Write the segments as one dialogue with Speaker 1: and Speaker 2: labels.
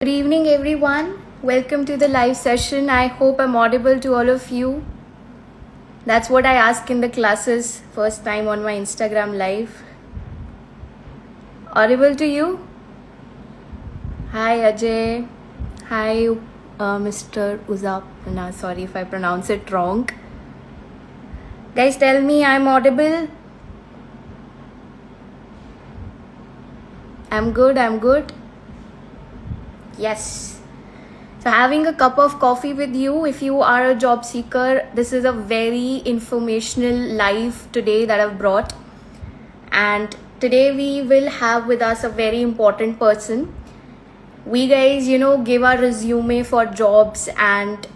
Speaker 1: Good evening, everyone. Welcome to the live session. I hope I'm audible to all of you. That's what I ask in the classes, first time on my Instagram live. Audible to you? Hi, Ajay. Hi, Mr. Uzapana. Sorry if I pronounce it wrong. Guys, tell me I'm audible. I'm good. Yes. So having a cup of coffee with you, if you are a job seeker, this is a very informational live today that I've brought. And today we will have with us a very important person. We guys, give our resume for jobs and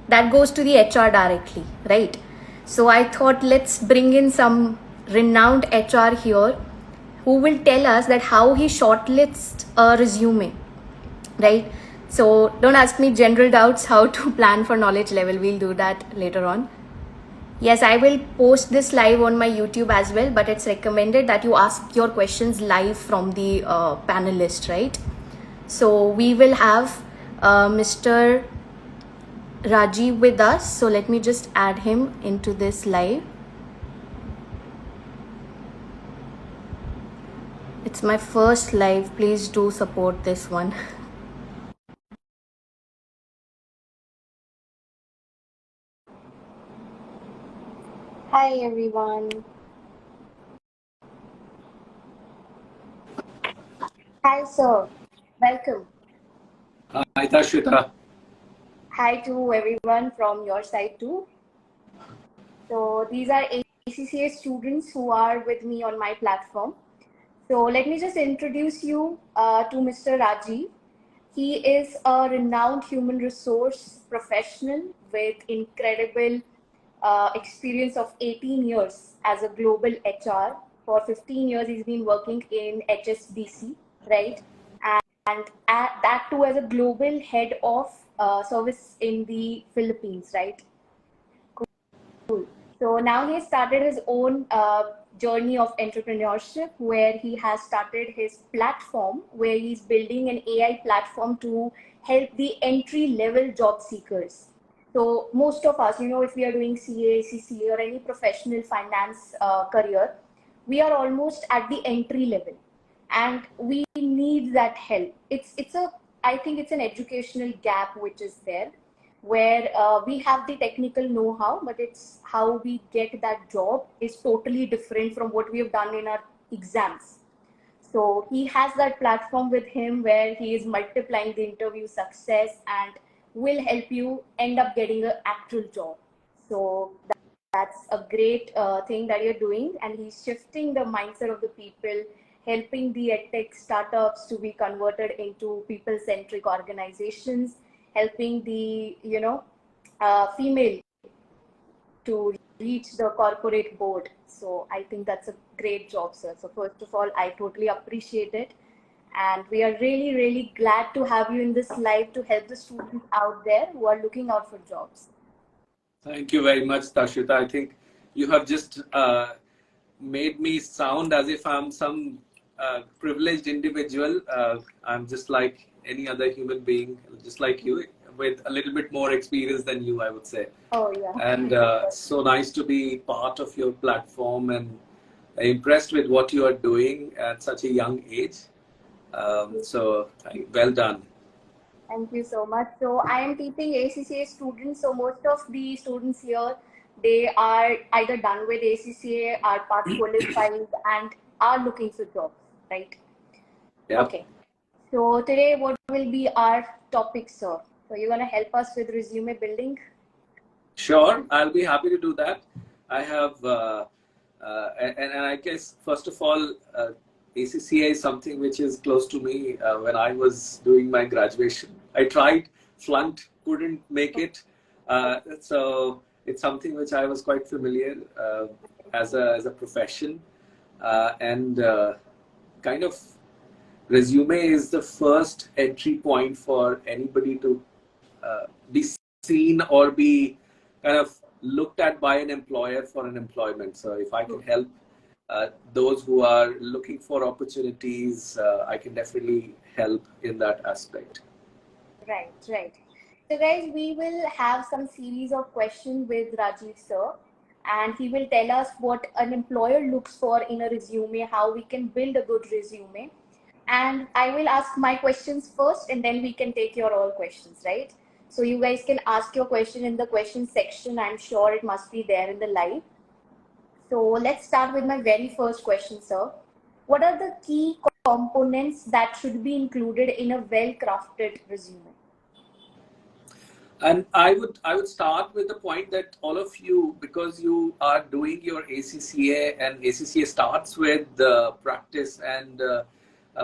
Speaker 1: that goes to the HR directly, right? So I thought let's bring in some renowned HR here who will tell us that how he shortlists a resume, right? So don't ask me general doubts how to plan for knowledge level. We'll do that later on. Yes, I will post this live on my YouTube as well, but it's recommended that you ask your questions live from the panelist, right? So we will have Mr. Rajiv with us. So let me just add him into this live. It's my first live. Please do support this one. Hi, everyone. Hi, sir. Welcome.
Speaker 2: Hi, Tashwita.
Speaker 1: Hi to everyone from your side too. So these are ACCA students who are with me on my platform. So let me just introduce you to Mr. Rajiv. He is a renowned human resource professional with incredible experience of 18 years as a global HR. For 15 years, he's been working in HSBC, right? And that too as a global head of service in the Philippines, right? Cool. So now he has started his own journey of entrepreneurship where he has started his platform where he's building an AI platform to help the entry level job seekers. So most of us, if we are doing CA, CCA or any professional finance career, we are almost at the entry level and we need that help. I think it's an educational gap which is there where we have the technical know-how, but it's how we get that job is totally different from what we have done in our exams. So he has that platform with him where he is multiplying the interview success and will help you end up getting an actual job. So that's a great thing that you're doing, and he's shifting the mindset of the people, helping the edtech startups to be converted into people-centric organizations, helping the female to reach the corporate board. So I think that's a great job, sir. So first of all, I totally appreciate it. And we are really, really glad to have you in this live to help the students out there who are looking out for jobs.
Speaker 2: Thank you very much, Tashwita. I think you have just made me sound as if I'm some privileged individual. I'm just like any other human being, just like you, with a little bit more experience than you, I would say.
Speaker 1: Oh, yeah.
Speaker 2: And so nice to be part of your platform and impressed with what you are doing at such a young age. So well done.
Speaker 1: Thank you so much. So I am teaching ACCA students. So most of the students here, they are either done with ACCA, are part qualified, and are looking for jobs, right?
Speaker 2: Yeah.
Speaker 1: Okay. So today, what will be our topic, sir? So you're gonna help us with resume building.
Speaker 2: Sure, I'll be happy to do that. I have, and I guess first of all, ACCA is something which is close to me. When I was doing my graduation, I tried, flunked, couldn't make it. So it's something which I was quite familiar as a profession, and kind of resume is the first entry point for anybody to be seen or be kind of looked at by an employer for an employment. So if I can help those who are looking for opportunities, I can definitely help in that aspect.
Speaker 1: Right, right. So guys, we will have some series of questions with Rajiv sir, and he will tell us what an employer looks for in a resume, how we can build a good resume. And I will ask my questions first, and then we can take your all questions, right? So you guys can ask your question in the question section. I'm sure it must be there in the live. So let's start with my very first question, sir. What are the key components that should be included in a well-crafted resume?
Speaker 2: And I would start with the point that all of you, because you are doing your ACCA, and ACCA starts with practice and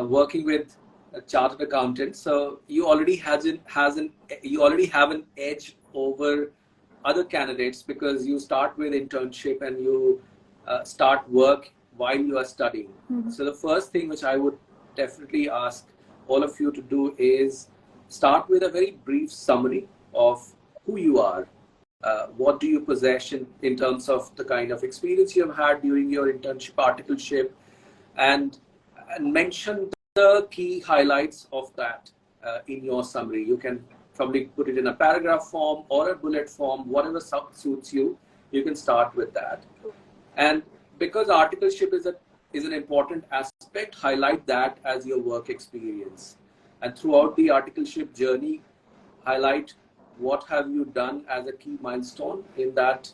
Speaker 2: working with a chartered accountant, so you already you already have an edge over other candidates, because you start with internship and you start work while you are studying.
Speaker 1: Mm-hmm.
Speaker 2: So the first thing which I would definitely ask all of you to do is start with a very brief summary of who you are. What do you possess in terms of the kind of experience you have had during your internship, articleship, and mention the key highlights of that in your summary. You can probably put it in a paragraph form or a bullet form, whatever suits you. You can start with that. And because articleship is an important aspect, highlight that as your work experience. And throughout the articleship journey, highlight what have you done as a key milestone in that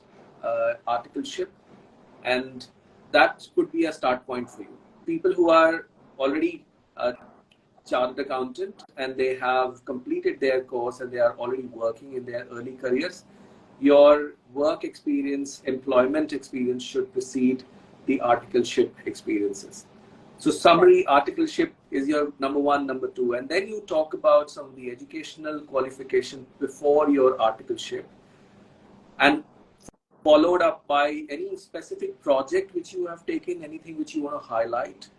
Speaker 2: articleship, and that could be a start point for you. People who are already a chartered accountant and they have completed their course and they are already working in their early careers, your work experience, employment experience should precede the articleship experiences. So summary, articleship is your number one, number two, and then you talk about some of the educational qualification before your articleship, and followed up by any specific project which you have taken, anything which you want to highlight.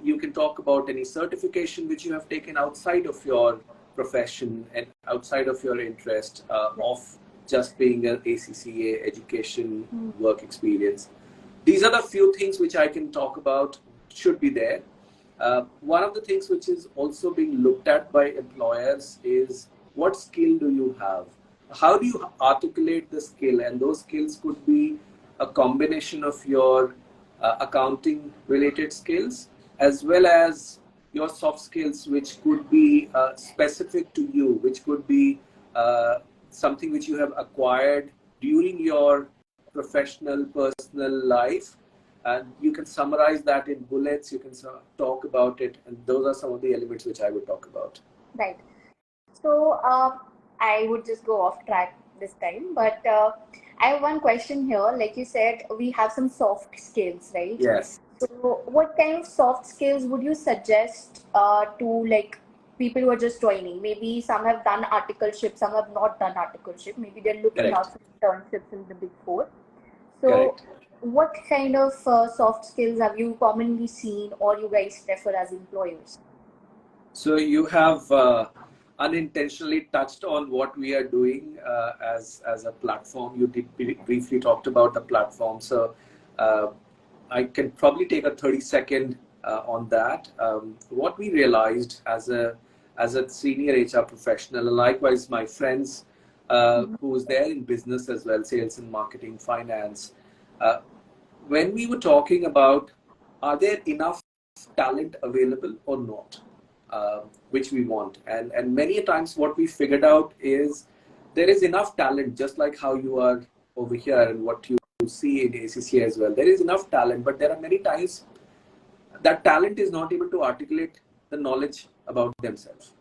Speaker 2: You can talk about any certification which you have taken outside of your profession and outside of your interest of just being an ACCA education work experience. These are the few things which I can talk about should be there. One of the things which is also being looked at by employers is what skill do you have? How do you articulate the skill? And those skills could be a combination of your accounting related skills as well as your soft skills, which could be specific to you, which could be something which you have acquired during your professional, personal life. And you can summarize that in bullets, you can talk about it, and those are some of the elements which I would talk about.
Speaker 1: Right. So I would just go off track this time, but I have one question here. Like you said, we have some soft skills, right?
Speaker 2: Yes.
Speaker 1: So what kind of soft skills would you suggest to like people who are just joining? Maybe some have done articleship, some have not done articleship. Maybe they're looking out for internships in the Big Four. So
Speaker 2: Correct.
Speaker 1: what kind of soft skills have you commonly seen or you guys prefer as employers?
Speaker 2: So you have unintentionally touched on what we are doing as a platform. You did briefly talked about the platform. So I can probably take a 30-second on that. What we realized as a senior HR professional, and likewise my friends who's there in business as well, sales and marketing, finance, when we were talking about are there enough talent available or not, which we want, and many times what we figured out is there is enough talent, just like how you are over here and what you see in ACCA as well. There is enough talent, but there are many times that talent is not able to articulate the knowledge about themselves.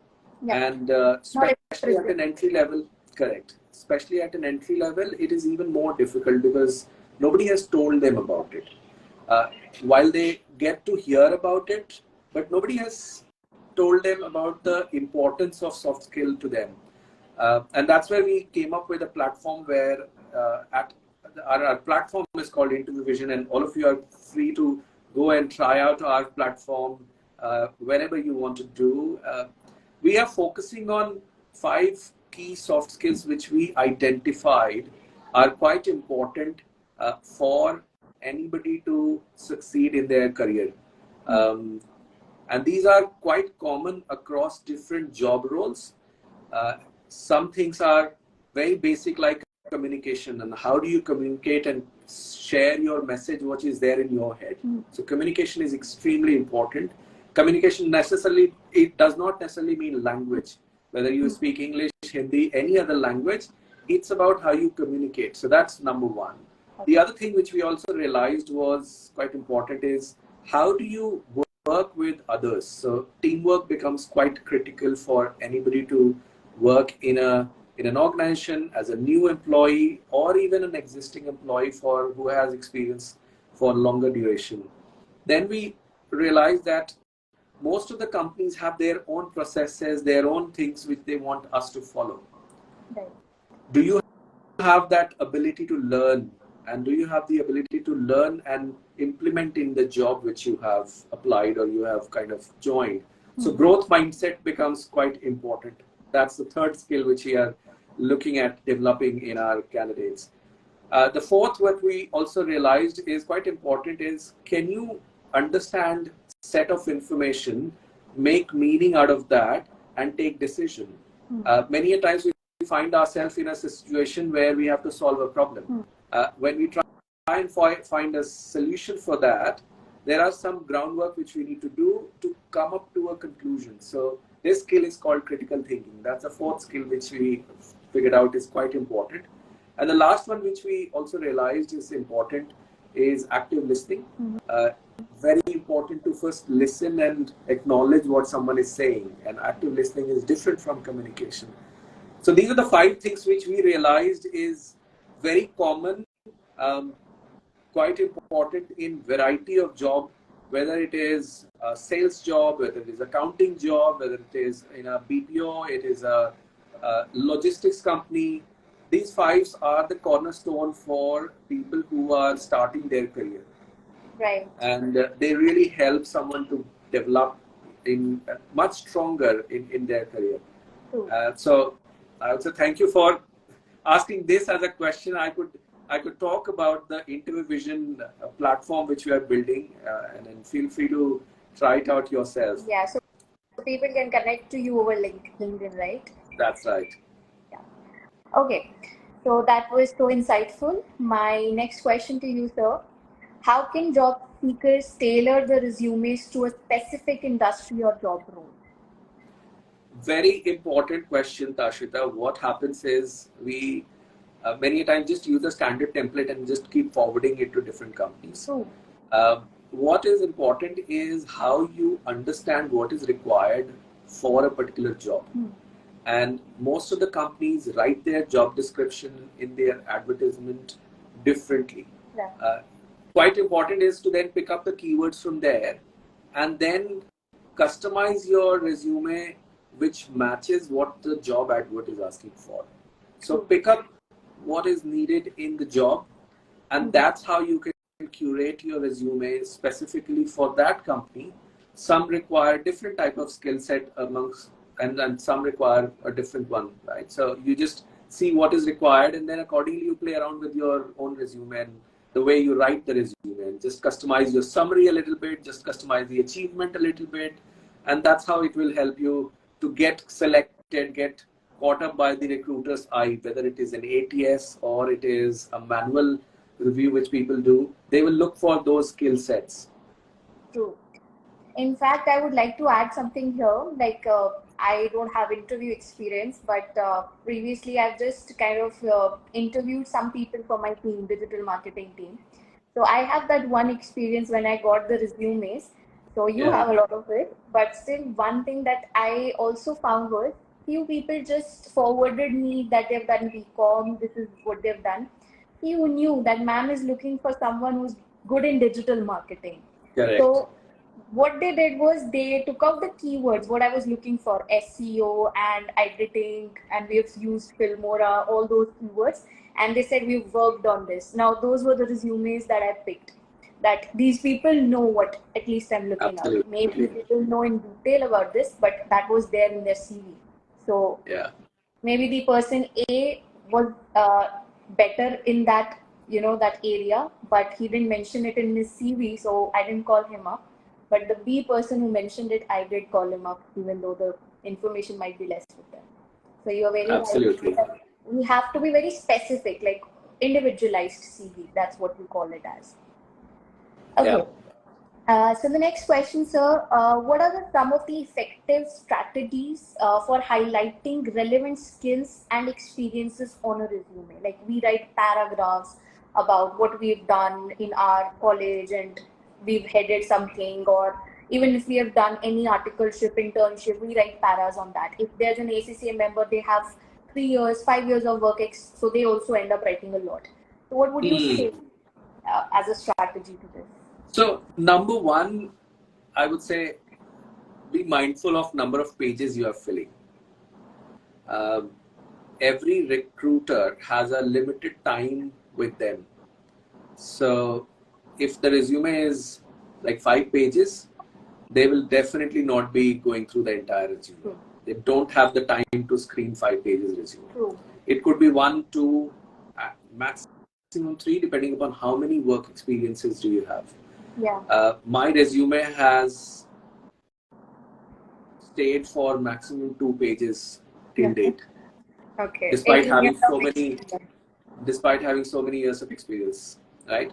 Speaker 2: Yeah. And especially at an entry level, correct. Especially at an entry level, it is even more difficult because nobody has told them about it. While they get to hear about it, but nobody has told them about the importance of soft skill to them. And that's where we came up with a platform where our platform is called Interview Vision, and all of you are free to go and try out our platform whenever you want to do. We are focusing on 5 key soft skills which we identified are quite important for anybody to succeed in their career. And these are quite common across different job roles. Some things are very basic, like communication, and how do you communicate and share your message, what is there in your head. So communication is extremely important. Communication necessarily, it does not necessarily mean language, whether you speak English, Hindi, any other language. It's about how you communicate. So that's number one. The other thing which we also realized was quite important is how do you work with others. So teamwork becomes quite critical for anybody to work in an organization as a new employee, or even an existing employee for who has experience for longer duration. Then we realized that most of the companies have their own processes, their own things which they want us to follow.
Speaker 1: Right.
Speaker 2: Do you have that ability to learn, and do you have the ability to learn and implement in the job which you have applied or you have kind of joined? So growth mindset becomes quite important. That's the third skill which we are looking at developing in our candidates. The fourth, what we also realized is quite important, is can you understand set of information, make meaning out of that, and take decision. Many a times we find ourselves in a situation where we have to solve a problem. When we try and find a solution for that, there are some groundwork which we need to do to come up to a conclusion. So this skill is called critical thinking. That's the fourth skill which we figured out is quite important. And the last one which we also realized is important is active listening. Very important to first listen and acknowledge what someone is saying. And active listening is different from communication. So these are the 5 things which we realized is very common, quite important in variety of job, whether it is a sales job, whether it is accounting job, whether it is in a BPO, it is a logistics company. These 5 are the cornerstone for people who are starting their career.
Speaker 1: Right.
Speaker 2: And they really help someone to develop in much stronger in their career. So I also thank you for asking this as a question. I could talk about the Interview Vision platform which we are building, and then feel free to try it out yourself.
Speaker 1: Yeah, so people can connect to you over LinkedIn, right?
Speaker 2: That's right.
Speaker 1: Yeah. Okay, so that was so insightful. My next question to you, sir. How can job seekers tailor the resumes to a specific industry or job role?
Speaker 2: Very important question, Tashita. What happens is we many times just use a standard template and just keep forwarding it to different companies. What is important is how you understand what is required for a particular job. And most of the companies write their job description in their advertisement differently. Quite important is to then pick up the keywords from there and then customize your resume which matches what the job advert is asking for. So pick up what is needed in the job, and that's how you can curate your resume specifically for that company. Some require different type of skill set amongst, and some require a different one, right? So you just see what is required, and then accordingly you play around with your own resume and the way you write the resume, and just customize your summary a little bit, just customize the achievement a little bit, and that's how it will help you to get selected, get caught up by the recruiter's eye, whether it is an ATS or it is a manual review which people do. They will look for those skill sets.
Speaker 1: True. In fact, I would like to add something here. Like, I don't have interview experience, but previously I've just kind of interviewed some people for my team, digital marketing team. So I have that one experience when I got the resumes. So you have a lot of it. But still, one thing that I also found was few people just forwarded me that they've done BCom, this is what they've done. Few knew that ma'am is looking for someone who's good in digital marketing.
Speaker 2: Correct.
Speaker 1: So what they did was they took out the keywords, what I was looking for, SEO and editing, and we've used Filmora, all those keywords. And they said, we've worked on this. Now, those were the resumes that I picked. That these people know what at least I'm looking at. Maybe people know in detail about this, but that was there in their CV. So maybe the person A was better in that, that area, but he didn't mention it in his CV, so I didn't call him up. But the B person who mentioned it, I did call him up, even though the information might be less with them. So you're very
Speaker 2: Absolutely.
Speaker 1: right. We have to be very specific, like individualized CV. That's what we call it as. Okay.
Speaker 2: Yeah.
Speaker 1: So the next question, sir, what are some of the effective strategies for highlighting relevant skills and experiences on a resume? Like we write paragraphs about what we've done in our college and we've headed something, or even if we have done any articleship, internship, we write paras on that. If there's an ACCA member, they have 3 years, 5 years of work, so they also end up writing a lot. So what would you say as a strategy to this?
Speaker 2: So number one, I would say be mindful of number of pages you are filling. Every recruiter has a limited time with them. So if the resume is like 5 pages, they will definitely not be going through the entire resume.
Speaker 1: True.
Speaker 2: They don't have the time to screen 5 pages resume.
Speaker 1: True.
Speaker 2: It could be 1, 2, maximum 3, depending upon how many work experiences do you have.
Speaker 1: Yeah.
Speaker 2: My resume has stayed for maximum 2 pages till date.
Speaker 1: Okay.
Speaker 2: Despite having so many years of experience, right?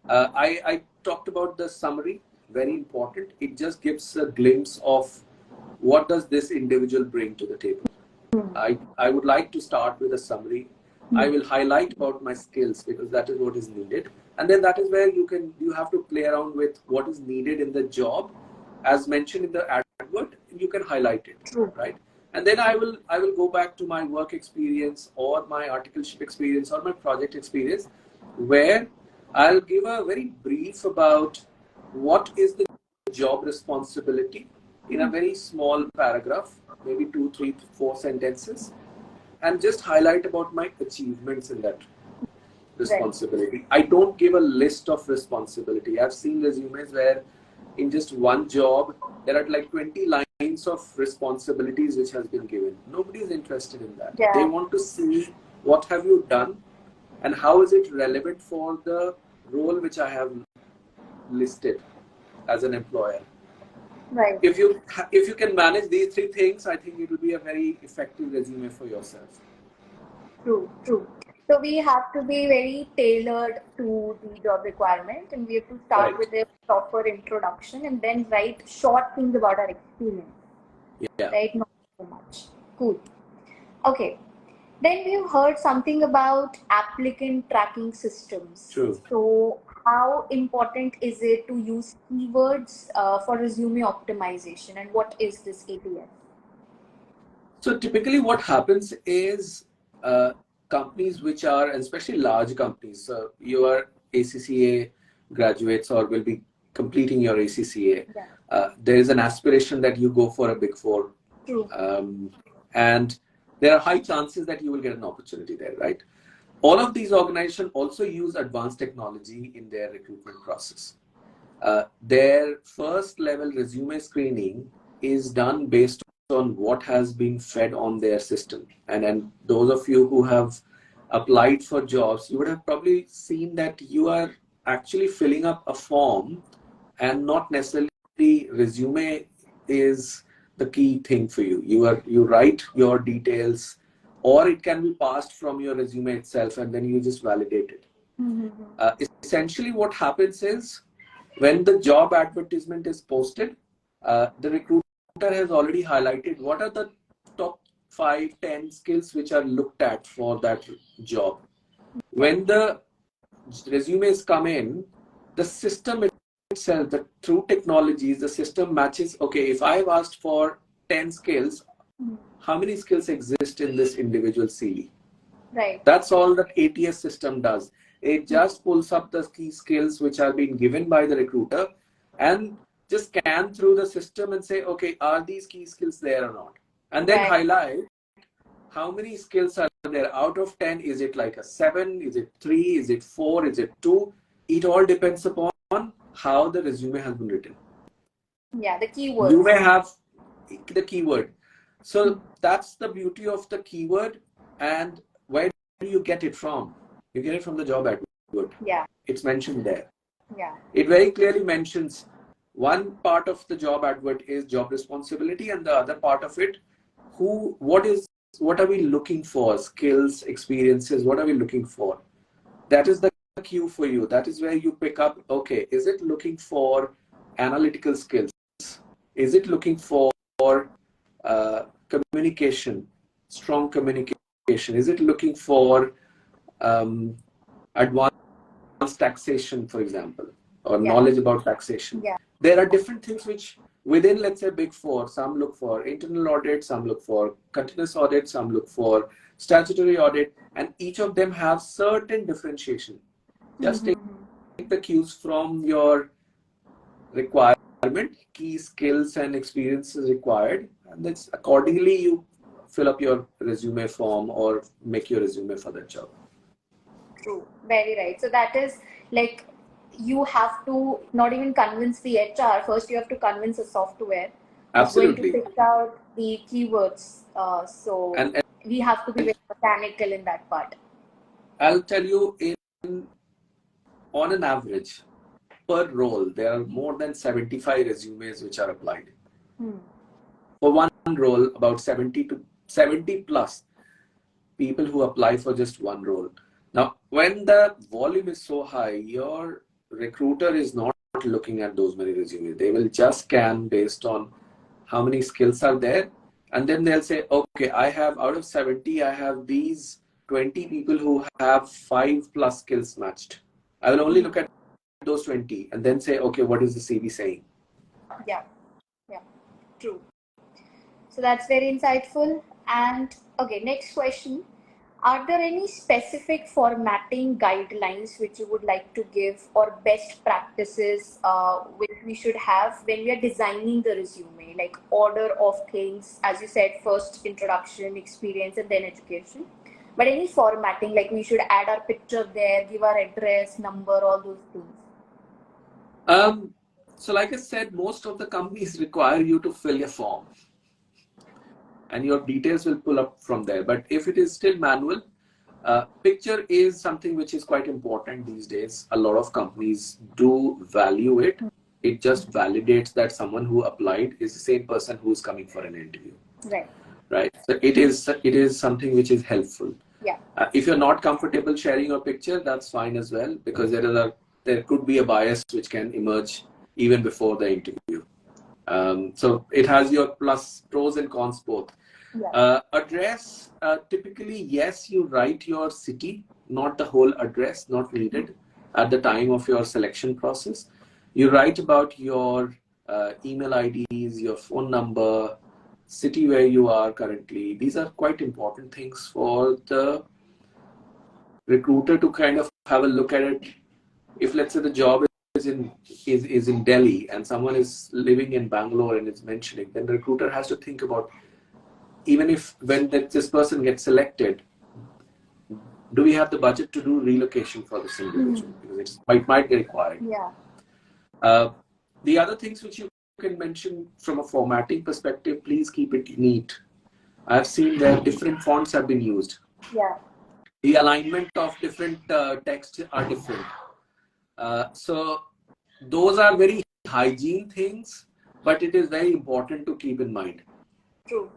Speaker 2: I talked about the summary, very important. It just gives a glimpse of what does this individual bring to the table. I would like to start with a summary. I will highlight about my skills because that is what is needed, and then that is where you have to play around with what is needed in the job, as mentioned in the advert. You can highlight it, right? And then I will go back to my work experience or my articleship experience or my project experience, where I'll give a very brief about what is the job responsibility in a very small paragraph, maybe 2, 3, 4 sentences, and just highlight about my achievements in that responsibility. Right. I don't give a list of responsibility. I've seen resumes where in just one job, there are like 20 lines of responsibilities which has been given. Nobody is interested in that. Yeah. They want to see what have you done and how is it relevant for the role which I have listed as an employer.
Speaker 1: Right.
Speaker 2: If you can manage these 3 things, I think it will be a very effective resume for yourself.
Speaker 1: True. So we have to be very tailored to the job requirement, and we have to start with a proper introduction and then write short things about our experience.
Speaker 2: Yeah.
Speaker 1: Right? Not so much. Cool. Okay. Then we've heard something about applicant tracking systems.
Speaker 2: True.
Speaker 1: So how important is it to use keywords for resume optimization, and what is this ATS?
Speaker 2: So typically what happens is companies which are, especially large companies, you are ACCA graduates or will be completing your ACCA. Yeah. There is an aspiration that you go for a Big Four.
Speaker 1: True.
Speaker 2: And there are high chances that you will get an opportunity there, right? All of these organizations also use advanced technology in their recruitment process. Their first level resume screening is done based on what has been fed on their system. And those of you who have applied for jobs, you would have probably seen that you are actually filling up a form and not necessarily resume is the key thing for you. You write your details, or it can be passed from your resume itself and then you just validate it. Mm-hmm. Essentially what happens is when the job advertisement is posted, the recruiter has already highlighted what are the top 5, 10 skills which are looked at for that job. When the resumes come in, the system itself, through technologies, the system matches, okay, if I've asked for 10 skills, how many skills exist in this individual CV?
Speaker 1: Right.
Speaker 2: That's all that ATS system does. It just pulls up the key skills which are being given by the recruiter and just scan through the system and say, okay, are these key skills there or not? And then highlight how many skills are there. Out of 10, is it like a 7? Is it 3? Is it 4? Is it 2? It all depends upon how the resume has been written.
Speaker 1: Yeah, the keyword.
Speaker 2: You may have the keyword. So that's the beauty of the keyword. And where do you get it from? You get it from the job advert.
Speaker 1: Yeah.
Speaker 2: It's mentioned there.
Speaker 1: Yeah.
Speaker 2: It very clearly mentions one part of the job advert is job responsibility, and the other part of it, what are we looking for? Skills, experiences, what are we looking for? That is the cue for you. That is where you pick up, okay, is it looking for analytical skills? Is it looking for communication, strong communication? Is it looking for advanced taxation, for example, or knowledge about taxation? There are different things which within, let's say, Big Four, some look for internal audit, some look for continuous audit, some look for statutory audit, and each of them have certain differentiation. Just take the cues from your requirement, key skills and experiences required, and that's accordingly you fill up your resume form or make your resume for that job.
Speaker 1: True, very right. So that is like, you have to not even convince the HR. First, you have to convince the software.
Speaker 2: Absolutely.
Speaker 1: It's going to pick out the keywords. So we have to be very mechanical in that part.
Speaker 2: I'll tell you, on an average, per role, there are more than 75 resumes which are applied. For one role, about 70 plus people who apply for just one role. Now, when the volume is so high, your recruiter is not looking at those many resumes. They will just scan based on how many skills are there. And then they'll say, okay, I have out of 70, I have these 20 people who have 5+ skills matched. I will only look at those 20 and then say, okay, what is the CV saying?
Speaker 1: Yeah, true. So that's very insightful. And okay, next question. Are there any specific formatting guidelines which you would like to give, or best practices which we should have when we are designing the resume, like order of things, as you said, first introduction, experience, and then education? But any formatting, like we should add our picture there, give our address, number, all those things?
Speaker 2: So like I said, most of the companies require you to fill a form, and your details will pull up from there. But if it is still manual, picture is something which is quite important these days. A lot of companies do value it. It just validates that someone who applied is the same person who's coming for an interview. Right. So it is something which is helpful.
Speaker 1: Yeah.
Speaker 2: If you're not comfortable sharing your picture, that's fine as well, because there could be a bias which can emerge even before the interview. So it has your pros and cons both.
Speaker 1: Yeah.
Speaker 2: Address, typically, yes, you write your city, not the whole address, not needed at the time of your selection process. You write about your email IDs, your phone number, city where you are currently. These are quite important things for the recruiter to kind of have a look at it. If, let's say, the job is in Delhi and someone is living in Bangalore and is mentioning, then the recruiter has to think about, even if when this person gets selected, do we have the budget to do relocation for this individual? Because it might be required.
Speaker 1: Yeah.
Speaker 2: The other things which you can mention from a formatting perspective, please keep it neat. I've seen that different fonts have been used.
Speaker 1: Yeah.
Speaker 2: The alignment of different texts are different. So those are very hygiene things, but it is very important to keep in mind.
Speaker 1: True.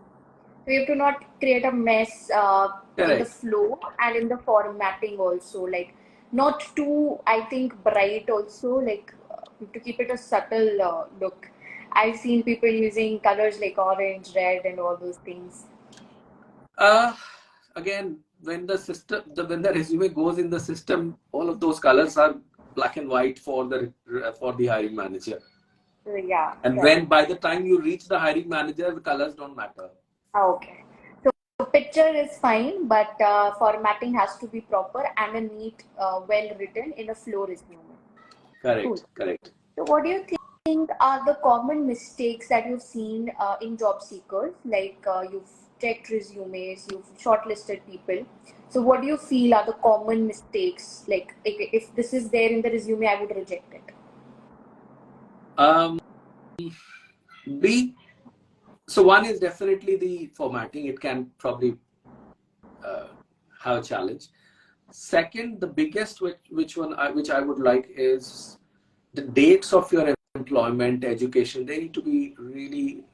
Speaker 1: We have to not create a mess in the flow and in the formatting also. Like, not too, I think, bright also. Like, we have to keep it a subtle look. I've seen people using colors like orange, red, and all those things.
Speaker 2: Again, when the resume goes in the system, all of those colors are black and white for the hiring manager.
Speaker 1: Yeah.
Speaker 2: And when by the time you reach the hiring manager, the colors don't matter.
Speaker 1: Okay. So picture is fine, but formatting has to be proper and a neat, well written in a flow resume.
Speaker 2: Correct.
Speaker 1: Cool.
Speaker 2: Correct.
Speaker 1: So what do you think are the common mistakes that you've seen in job seekers? Like you've checked resumes, you've shortlisted people. So what do you feel are the common mistakes? Like if this is there in the resume, I would reject it.
Speaker 2: So one is definitely the formatting. It can probably have a challenge. Second, the biggest which I would like is the dates of your employment, education, they need to be really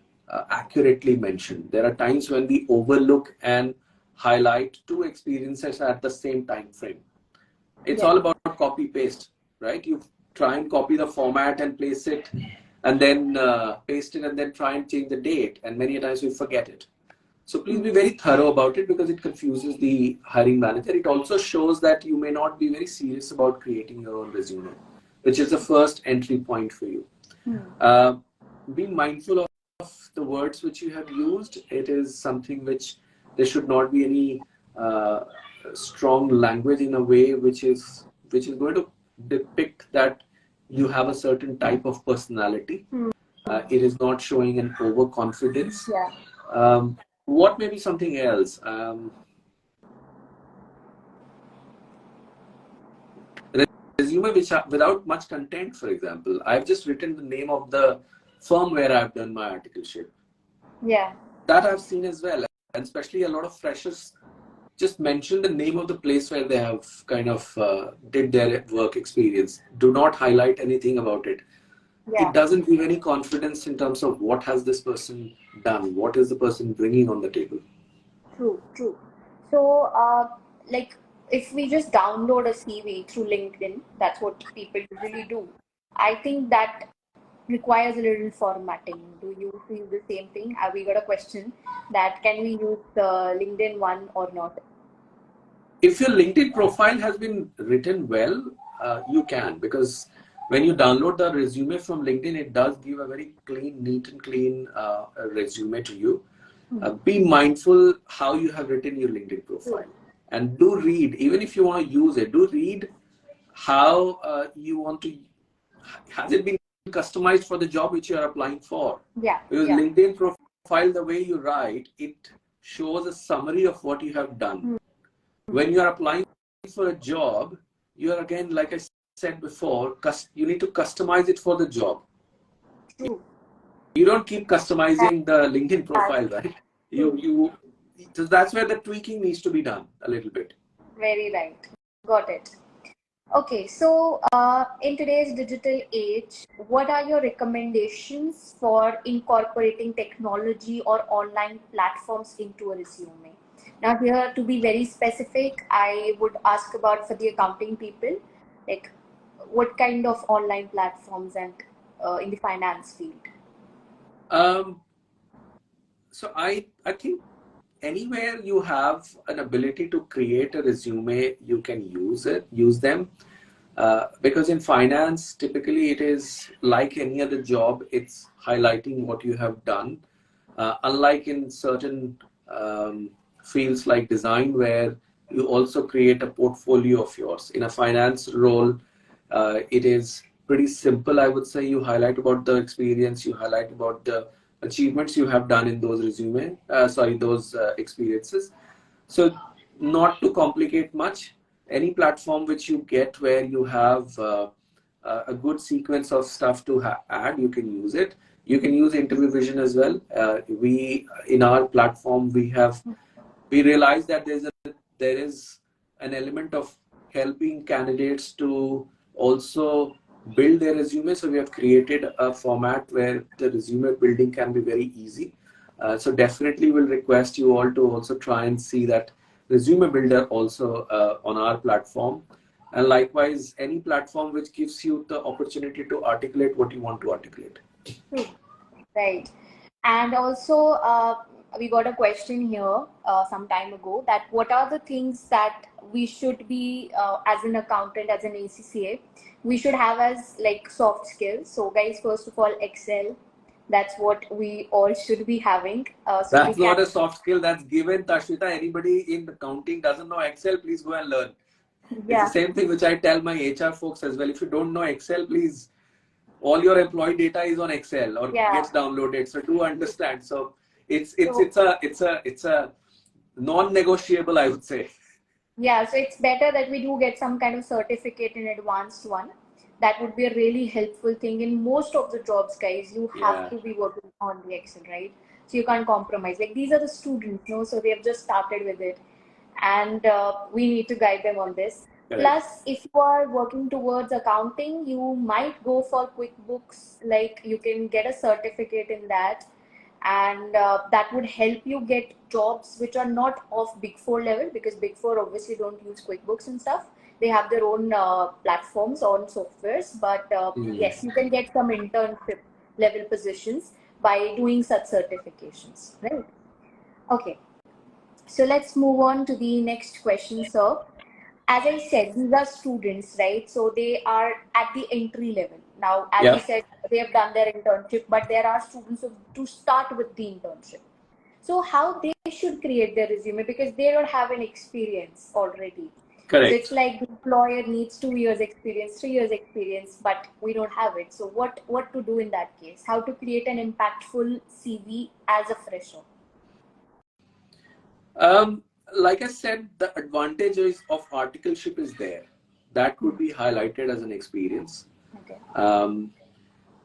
Speaker 2: accurately mentioned. There are times when we overlook and highlight two experiences at the same time frame. It's all about copy paste, right? You try and copy the format and place it, and then paste it, and then try and change the date. And many times we forget it. So please be very thorough about it, because it confuses the hiring manager. It also shows that you may not be very serious about creating your own resume, which is the first entry point for you. Be mindful of the words which you have used. It is something which there should not be any strong language in a way which is going to depict that you have a certain type of personality. It is not showing an overconfidence. What may be something else? Resume which without much content, for example. I've just written the name of the firm where I've done my articleship. That I've seen as well. And especially a lot of freshers just mention the name of the place where they have kind of did their work experience. Do not highlight anything about it. It doesn't give any confidence in terms of what has this person done, what is the person bringing on the table.
Speaker 1: True. So, like, if we just download a CV through LinkedIn, that's what people usually do. I think that requires a little formatting. Do you feel the same thing? Have we got a question that can we use the LinkedIn one or not?
Speaker 2: If your LinkedIn profile has been written well, you can, because when you download the resume from LinkedIn, it does give a very clean, neat and clean resume to you. Be mindful how you have written your LinkedIn profile, and do read, even if you want to use it, do read how you want to, has it been customized for the job which you are applying for? Because LinkedIn profile, the way you write, it shows a summary of what you have done. When you are applying for a job, you are, again, like I said before, you need to customize it for the job. You don't keep customizing the LinkedIn profile, right? So that's where the tweaking needs to be done a little bit.
Speaker 1: Very right. Got it. Okay, so in today's digital age, what are your recommendations for incorporating technology or online platforms into a resume? Now, here, to be very specific, I would ask about, for the accounting people, like, what kind of online platforms and in the finance field?
Speaker 2: So I think anywhere you have an ability to create a resume, you can use them. Because in finance, typically it is like any other job, it's highlighting what you have done. Unlike in certain fields like design, where you also create a portfolio of yours. In a finance role, it is pretty simple, I would say. You highlight about the experience, you highlight about the achievements you have done in those those experiences. So not to complicate much, any platform which you get where you have a good sequence of stuff to add, you can use it. You can use interview vision as well. In our platform, we realize that there is an element of helping candidates to also build their resume. So we have created a format where the resume building can be very easy. So definitely will request you all to also try and see that resume builder also on our platform. And likewise, any platform which gives you the opportunity to articulate what you want to articulate.
Speaker 1: Right. And also, we got a question here some time ago, that what are the things that we should be, as an accountant, as an ACCA, we should have as like soft skills. So guys, first of all, Excel. That's what we all should be having.
Speaker 2: That's not a soft skill, that's given, Tashvita. Anybody in accounting doesn't know Excel, please go and learn. It's the same thing which I tell my HR folks as well. If you don't know Excel, please, all your employee data is on Excel or gets downloaded. So do understand. So it's a non-negotiable, I would say.
Speaker 1: Yeah, so it's better that we do get some kind of certificate in advanced one. That would be a really helpful thing. In most of the jobs, guys, you have to be working on the Excel, right? So you can't compromise. Like, these are the students, so they have just started with it, and we need to guide them on this. Plus, if you are working towards accounting, you might go for QuickBooks. Like you can get a certificate in that, and that would help you get jobs which are not of Big Four level, because Big Four obviously don't use QuickBooks and stuff. They have their own platforms on softwares, but yes, you can get some internship level positions by doing such certifications, right? Okay, so let's move on to the next question, sir. As I said, these are students, right? So they are at the entry level. Now, as you said, they have done their internship, but there are students to start with the internship. So how they should create their resume, because they don't have an experience already.
Speaker 2: Correct.
Speaker 1: So it's like the employer needs 2 years experience, 3 years experience, but we don't have it. So what to do in that case? How to create an impactful CV as a fresher?
Speaker 2: Like I said, the advantages of articleship is there. That could be highlighted as an experience.
Speaker 1: Okay.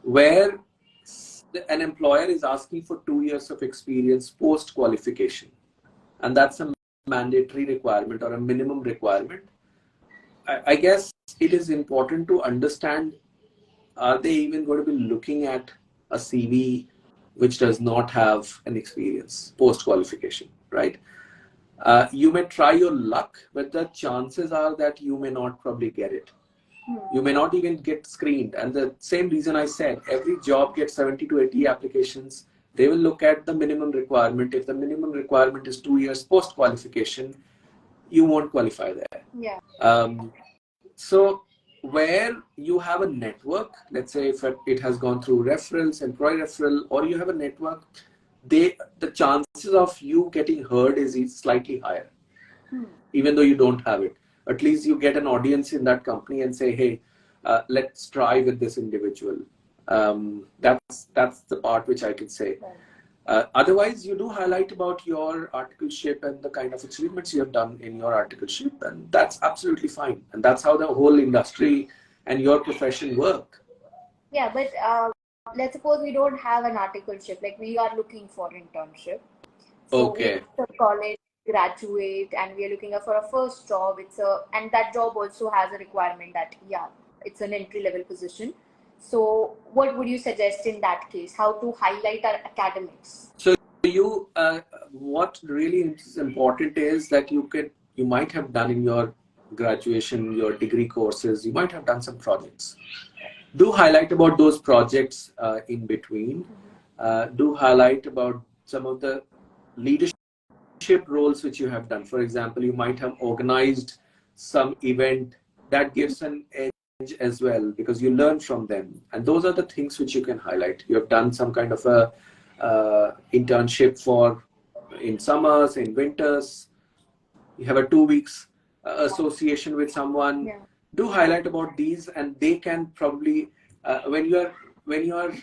Speaker 2: Where an employer is asking for 2 years of experience post qualification, and that's a mandatory requirement or a minimum requirement. I guess it is important to understand, are they even going to be looking at a CV which does not have an experience post qualification, right? You may try your luck, but the chances are that you may not probably get it. You may not even get screened. And the same reason I said, every job gets 70 to 80 applications. They will look at the minimum requirement. If the minimum requirement is 2 years post qualification, you won't qualify there.
Speaker 1: Yeah.
Speaker 2: So where you have a network, let's say if it has gone through referrals, employee referral, or you have a network, the chances of you getting heard is slightly higher, even though you don't have it. At least you get an audience in that company and say, hey, let's try with this individual. That's the part which I can say. Otherwise, you do highlight about your articleship and the kind of achievements you have done in your articleship, and that's absolutely fine. And that's how the whole industry and your profession work.
Speaker 1: Yeah, but let's suppose we don't have an articleship, like we are looking for internship. So
Speaker 2: Okay.
Speaker 1: we college, graduate, and we are looking for a first job. And that job also has a requirement that it's an entry level position. So what would you suggest in that case? How to highlight our academics?
Speaker 2: So you, what really is important is that you might have done in your graduation, your degree courses, you might have done some projects. Do highlight about those projects in between. Do highlight about some of the leadership roles which you have done. For example, you might have organized some event that gives an edge as well, because you learn from them, and those are the things which you can highlight. You have done some kind of a internship in summers, in winters. You have a 2 weeks association with someone.
Speaker 1: Yeah.
Speaker 2: Do highlight about these, and they can probably when you are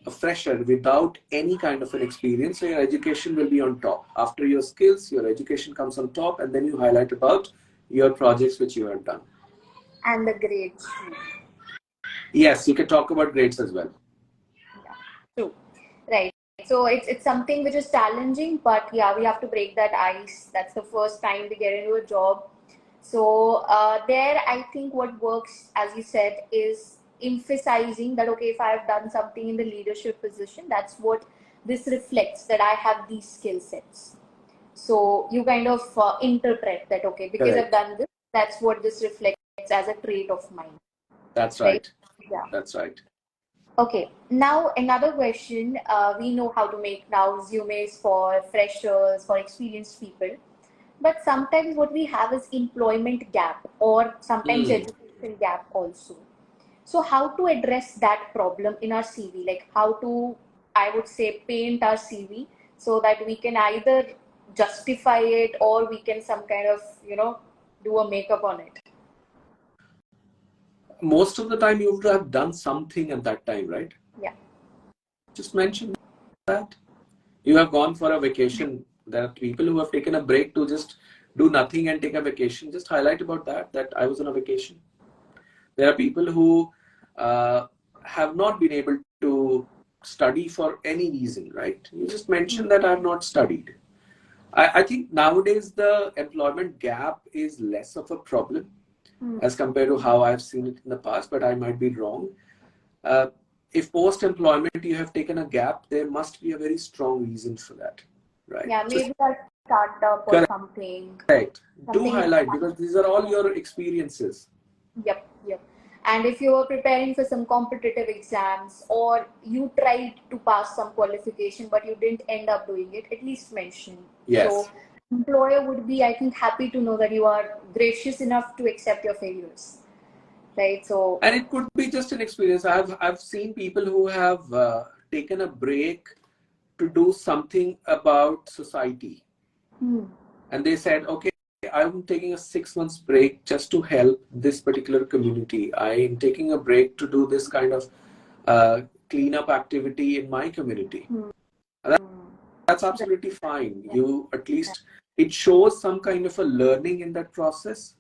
Speaker 2: a fresher without any kind of an experience, so your education will be on top. After your skills, your education comes on top, and then you highlight about your projects which you have done.
Speaker 1: And the grades.
Speaker 2: Yes, you can talk about grades as well.
Speaker 1: Yeah, true. Right. So it's something which is challenging, but yeah, we have to break that ice. That's the first time we get into a job. So there, I think what works, as you said, is emphasizing that, okay, if I have done something in the leadership position, that's what this reflects, that I have these skill sets. So you kind of interpret that, okay, because
Speaker 2: Correct.
Speaker 1: I've done this, that's what this reflects as a trait of mine.
Speaker 2: That's right.
Speaker 1: Yeah.
Speaker 2: That's right.
Speaker 1: Okay, now another question. We know how to make now resumes for freshers, for experienced people. But sometimes what we have is employment gap, or sometimes education gap also. So how to address that problem in our CV? Like how to, I would say, paint our CV so that we can either justify it, or we can some kind of, do a makeup on it.
Speaker 2: Most of the time you would have done something at that time, right?
Speaker 1: Yeah.
Speaker 2: Just mention that. You have gone for a vacation. There are people who have taken a break to just do nothing and take a vacation. Just highlight about that I was on a vacation. There are people who have not been able to study for any reason, right? You just mention that I have not studied. I think nowadays the employment gap is less of a problem. as compared to how I've seen it in the past, but I might be wrong. If post-employment you have taken a gap, there must be a very strong reason for that, right?
Speaker 1: Yeah, maybe a startup or something.
Speaker 2: Correct. Do
Speaker 1: Something.
Speaker 2: highlight, because these are all your experiences.
Speaker 1: Yep, yep. And if you were preparing for some competitive exams or you tried to pass some qualification but you didn't end up doing it, at least mention.
Speaker 2: Yes.
Speaker 1: So employer would be, I think, happy to know that you are gracious enough to accept your failures. Right. So,
Speaker 2: and it could be just an experience. I've seen people who have taken a break to do something about society, and they said, okay, I'm taking a 6 months break just to help this particular community. I'm taking a break to do this kind of cleanup activity in my community. And that's absolutely fine. You, at least it shows some kind of a learning in that process.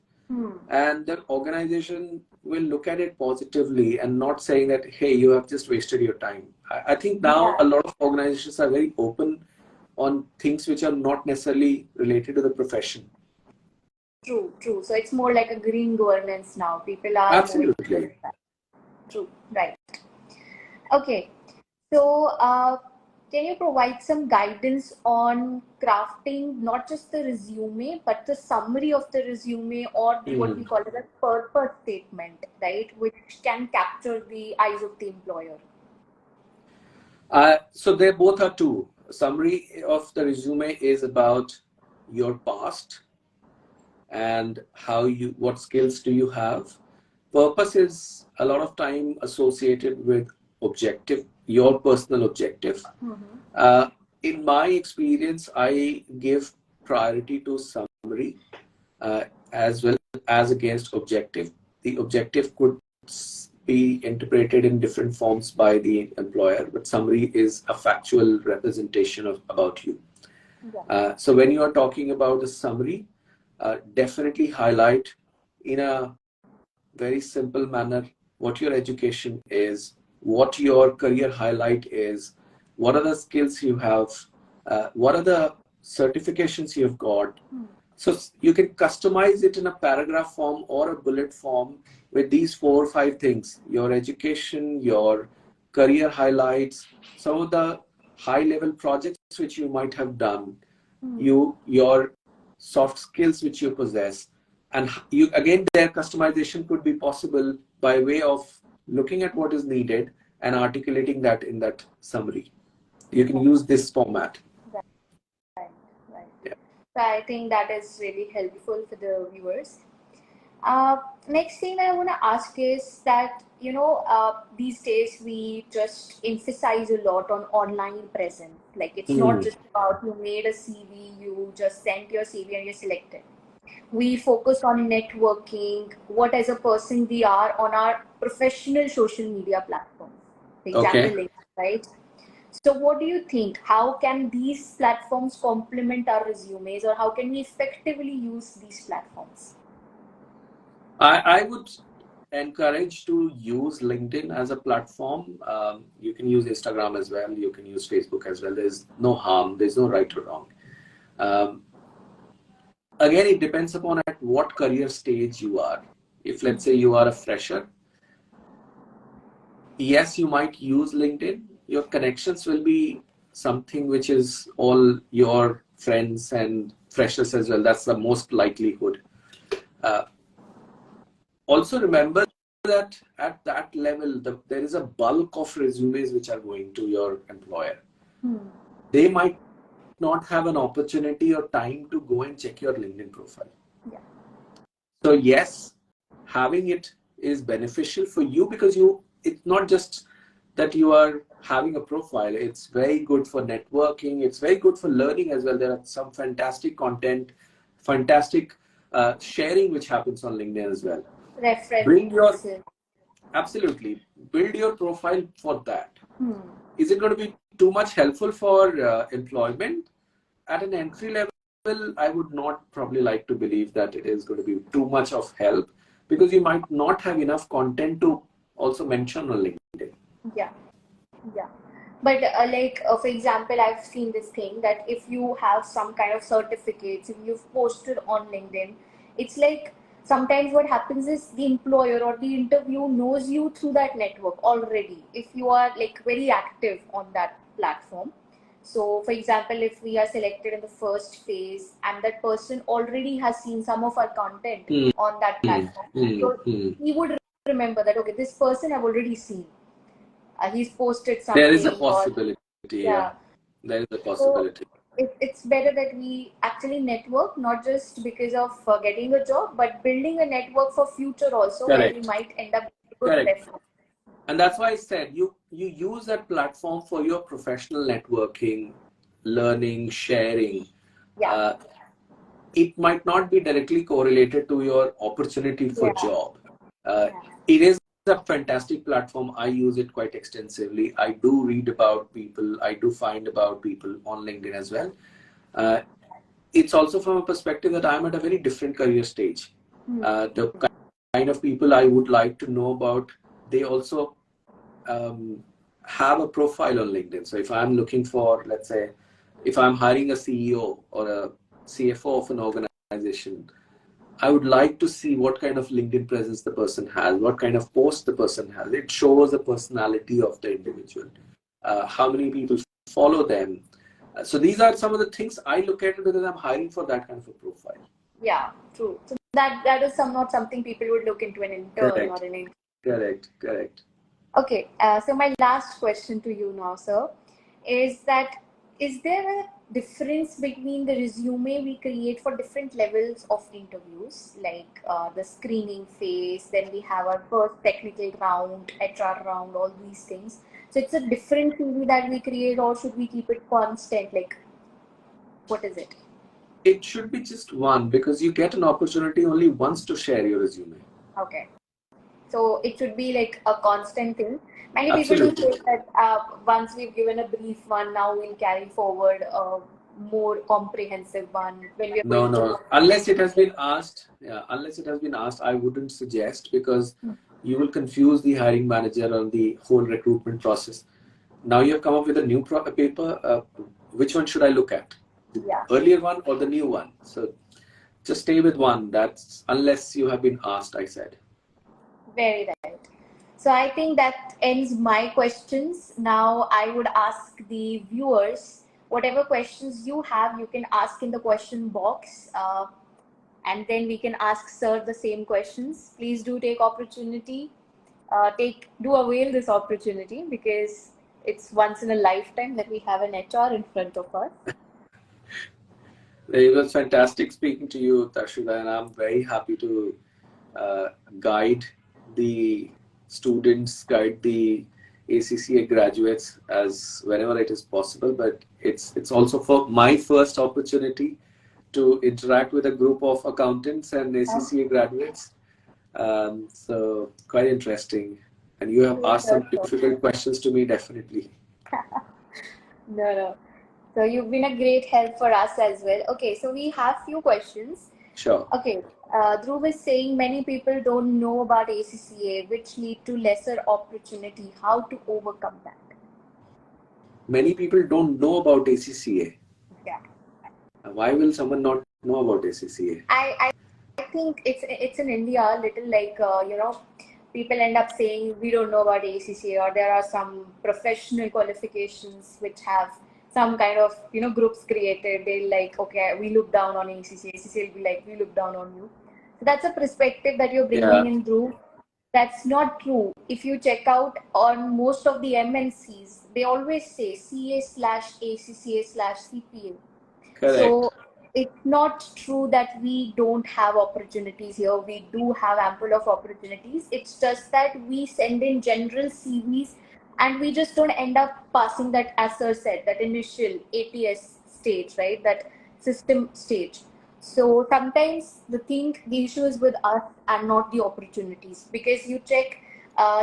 Speaker 2: And the organization will look at it positively and not saying that, hey, you have just wasted your time. I think now a lot of organizations are very open on things which are not necessarily related to the profession.
Speaker 1: True, true. So it's more like a green governance now. People are
Speaker 2: absolutely
Speaker 1: more true, right. Okay. So can you provide some guidance on crafting not just the resume but the summary of the resume, or what we call it a purpose statement, right, which can capture the eyes of the employer?
Speaker 2: So they both are two. Summary of the resume is about your past and what skills do you have. Purpose is a lot of time associated with objective, your personal objective. In my experience, I give priority to summary as well as against objective. The objective could be interpreted in different forms by the employer, but summary is a factual representation about you. So when you are talking about a summary, definitely highlight in a very simple manner what your education is, what your career highlight is, what are the skills you have, what are the certifications you have got. So you can customize it in a paragraph form or a bullet form with these 4 or 5 things: your education, your career highlights, some of the high level projects which you might have done, your soft skills which you possess. And you, again, their customization could be possible by way of looking at what is needed and articulating that in that summary. You can use this format.
Speaker 1: Right. Yeah. So I think that is really helpful for the viewers. Next thing I want to ask is that, these days we just emphasize a lot on online presence. Like, it's not just about you made a CV, you just sent your CV and you're selected. We focus on networking, what as a person we are on our professional social media platforms. For example, right? So what do you think? How can these platforms complement our resumes, or how can we effectively use these platforms?
Speaker 2: I would encourage to use LinkedIn as a platform. You can use Instagram as well. You can use Facebook as well. There's no harm. There's no right or wrong. Again, it depends upon at what career stage you are. If, let's say, you are a fresher, yes, you might use LinkedIn. Your connections will be something which is all your friends and freshers as well. That's the most likelihood. Also remember that at that level, there is a bulk of resumes which are going to your employer. They might not have an opportunity or time to go and check your LinkedIn profile. So yes, having it is beneficial for you, because it's not just that you are having a profile. It's very good for networking. It's very good for learning as well. There are some fantastic content, fantastic sharing which happens on LinkedIn as well. Absolutely. Build your profile for that. Is it going to be too much helpful for employment? At an entry level, I would not probably like to believe that it is going to be too much of help, because you might not have enough content to also mention on LinkedIn.
Speaker 1: Yeah. But for example, I've seen this thing that if you have some kind of certificates, if you've posted on LinkedIn, it's like sometimes what happens is the employer or the interview knows you through that network already if you are like very active on that platform. So for example, if we are selected in the first phase and that person already has seen some of our content
Speaker 2: Mm,
Speaker 1: on that
Speaker 2: mm,
Speaker 1: platform,
Speaker 2: mm,
Speaker 1: so
Speaker 2: mm.
Speaker 1: he would remember that, okay, this person I've already seen, he's posted
Speaker 2: There is a
Speaker 1: something, or
Speaker 2: possibility, yeah.
Speaker 1: yeah.
Speaker 2: There is a
Speaker 1: So
Speaker 2: possibility.
Speaker 1: it's better that we actually network, not just because of getting a job, but building a network for future also, where we
Speaker 2: Correct.
Speaker 1: might end up with good
Speaker 2: Correct.
Speaker 1: reference.
Speaker 2: And that's why I said you use that platform for your professional networking, learning, sharing.
Speaker 1: Yeah,
Speaker 2: Uh, it might not be directly correlated to your opportunity for
Speaker 1: yeah,
Speaker 2: job. Uh,
Speaker 1: yeah,
Speaker 2: it is a fantastic platform. I use it quite extensively. I do read about people. I do find about people on LinkedIn as well. Uh, it's also from a perspective that I'm at a very different career stage. The kind of people I would like to know about, they also um, have a profile on LinkedIn. So if I'm looking for, let's say, if I'm hiring a CEO or a CFO of an organization, I would like to see what kind of LinkedIn presence the person has, what kind of post the person has. It shows the personality of the individual, how many people follow them. So these are some of the things I look at because I'm hiring for that kind of a profile.
Speaker 1: yeah, true. So that is not something people would look into an intern or
Speaker 2: Correct,
Speaker 1: an.
Speaker 2: correct, correct.
Speaker 1: Okay, so my last question to you now, sir, is that is there a difference between the resume we create for different levels of interviews, like the screening phase, then we have our first technical round, HR round, all these things. So it's a different CV that we create, or should we keep it constant? Like, what is it?
Speaker 2: It should be just one because you get an opportunity only once to share your resume.
Speaker 1: Okay. So it should be like a constant thing. Many people do
Speaker 2: Absolutely.
Speaker 1: say that once we've given a brief one, now we'll carry forward a more comprehensive one when we are
Speaker 2: No,
Speaker 1: going to
Speaker 2: no.
Speaker 1: work.
Speaker 2: Unless it has been asked, yeah, unless it has been asked, I wouldn't suggest because you will confuse the hiring manager on the whole recruitment process. Now you have come up with a new paper. Which one should I look at? The
Speaker 1: Yeah,
Speaker 2: earlier one or the new one? So just stay with one. That's unless you have been asked, I said.
Speaker 1: very right. So I think that ends my questions. Now I would ask the viewers whatever questions you have, you can ask in the question box. And then we can ask sir the same questions. Please do take opportunity, do avail this opportunity, because it's once in a lifetime that we have an HR in front of us.
Speaker 2: It was fantastic speaking to you, Tashida, and I'm very happy to uh, guide the students, guide the ACCA graduates as whenever it is possible. But it's also for my first opportunity to interact with a group of accountants and ACCA graduates. So quite interesting. And you have asked
Speaker 1: Sure,
Speaker 2: some
Speaker 1: sure.
Speaker 2: difficult questions to me, definitely.
Speaker 1: No, no. So you've been a great help for us as well. Okay, so we have few questions.
Speaker 2: Sure.
Speaker 1: Okay, Dhruv is saying many people don't know about ACCA, which lead to lesser opportunity. How to overcome that?
Speaker 2: Many people don't know about ACCA.
Speaker 1: Yeah.
Speaker 2: Why will someone not know about ACCA?
Speaker 1: I think it's in India a little like people end up saying we don't know about ACCA, or there are some professional qualifications which have some kind of groups created. They like, okay, we look down on ACCA. ACCA will be like, we look down on you. So that's a perspective that you're bringing
Speaker 2: Yeah,
Speaker 1: in, through. That's not true. If you check out on most of the MNCs, they always say CA/ACCA/CPA.
Speaker 2: correct.
Speaker 1: So it's not true that we don't have opportunities here. We do have ample of opportunities. It's just that we send in general CVs and we just don't end up passing that, as sir said, that initial ATS stage, right? That system stage. So sometimes the issue is with us and not the opportunities, because you check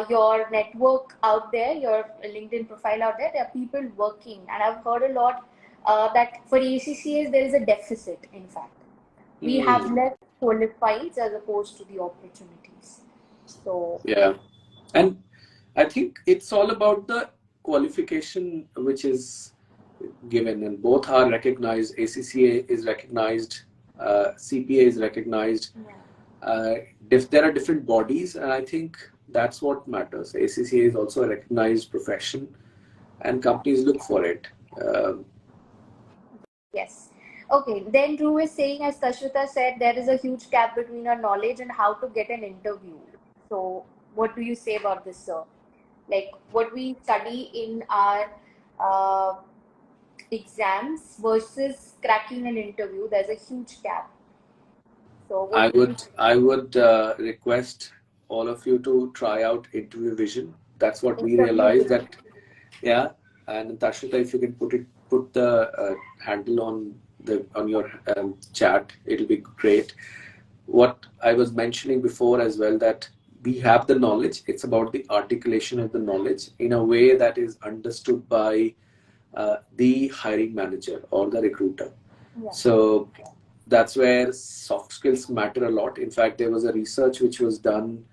Speaker 1: your network out there, your LinkedIn profile out there are people working, and I've heard a lot that for ACCAs there is a deficit. In fact, we have
Speaker 2: Hmm.
Speaker 1: less qualified as opposed to the opportunities. So
Speaker 2: Yeah. And I think it's all about the qualification which is given, and both are recognized. ACCA is recognized, CPA is recognized.
Speaker 1: yeah,
Speaker 2: There are different bodies, and I think that's what matters. ACCA is also a recognized profession, and companies look for it.
Speaker 1: Yes. Okay. Then Dhruv is saying, as Tashrita said, there is a huge gap between our knowledge and how to get an interview. So, what do you say about this, sir? Like what we study in our uh, exams versus cracking an interview, there's a huge gap. So,
Speaker 2: I
Speaker 1: what do you?
Speaker 2: would request all of you to try out Interview Vision. That's what we
Speaker 1: Interview
Speaker 2: realized
Speaker 1: with?
Speaker 2: that, yeah. And Tashita, if you can put the handle on your chat, it'll be great. What I was mentioning before as well, that we have the knowledge. It's about the articulation of the knowledge in a way that is understood by the hiring manager or the recruiter.
Speaker 1: Yeah.
Speaker 2: So that's where soft skills matter a lot. In fact, there was a research which was done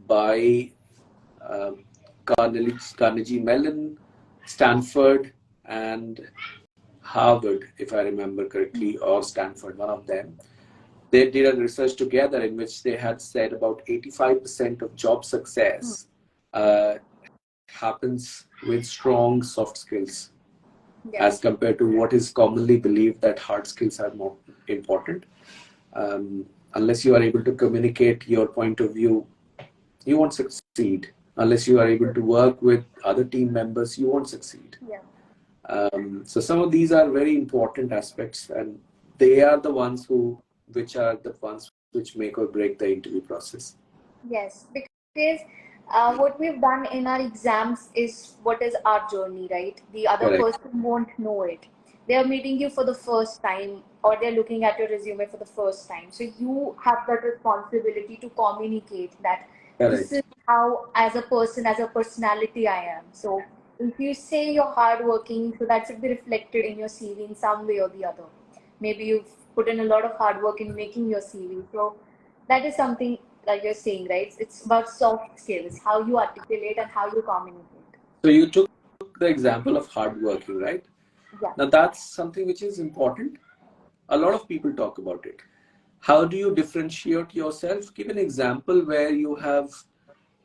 Speaker 2: by uh, Carnegie Mellon, Stanford, and Harvard, if I remember correctly, or Stanford, one of them. They did a research together in which they had said about 85% of job success uh, happens with strong soft skills,
Speaker 1: Yeah.
Speaker 2: as compared to what is commonly believed that hard skills are more important. Unless you are able to communicate your point of view, you won't succeed. Unless you are able to work with other team members, you won't succeed.
Speaker 1: Yeah.
Speaker 2: So some of these are very important aspects, and they are the ones which make or break the interview process.
Speaker 1: Yes, because what we've done in our exams is what is our journey, right? The other
Speaker 2: Correct.
Speaker 1: person won't know it. They're meeting you for the first time, or they're looking at your resume for the first time. So you have that responsibility to communicate that this is
Speaker 2: Correct.
Speaker 1: how, as a person, as a personality, I am. So if you say you're hardworking, so that should be reflected in your CV in some way or the other. Maybe you've put in a lot of hard work in making your CV. So that is something like you're saying, right? It's about soft skills, how you articulate and how you communicate.
Speaker 2: So you took the example of hard working, right?
Speaker 1: Yeah.
Speaker 2: Now that's something which is important. A lot of people talk about it. How do you differentiate yourself? Give an example where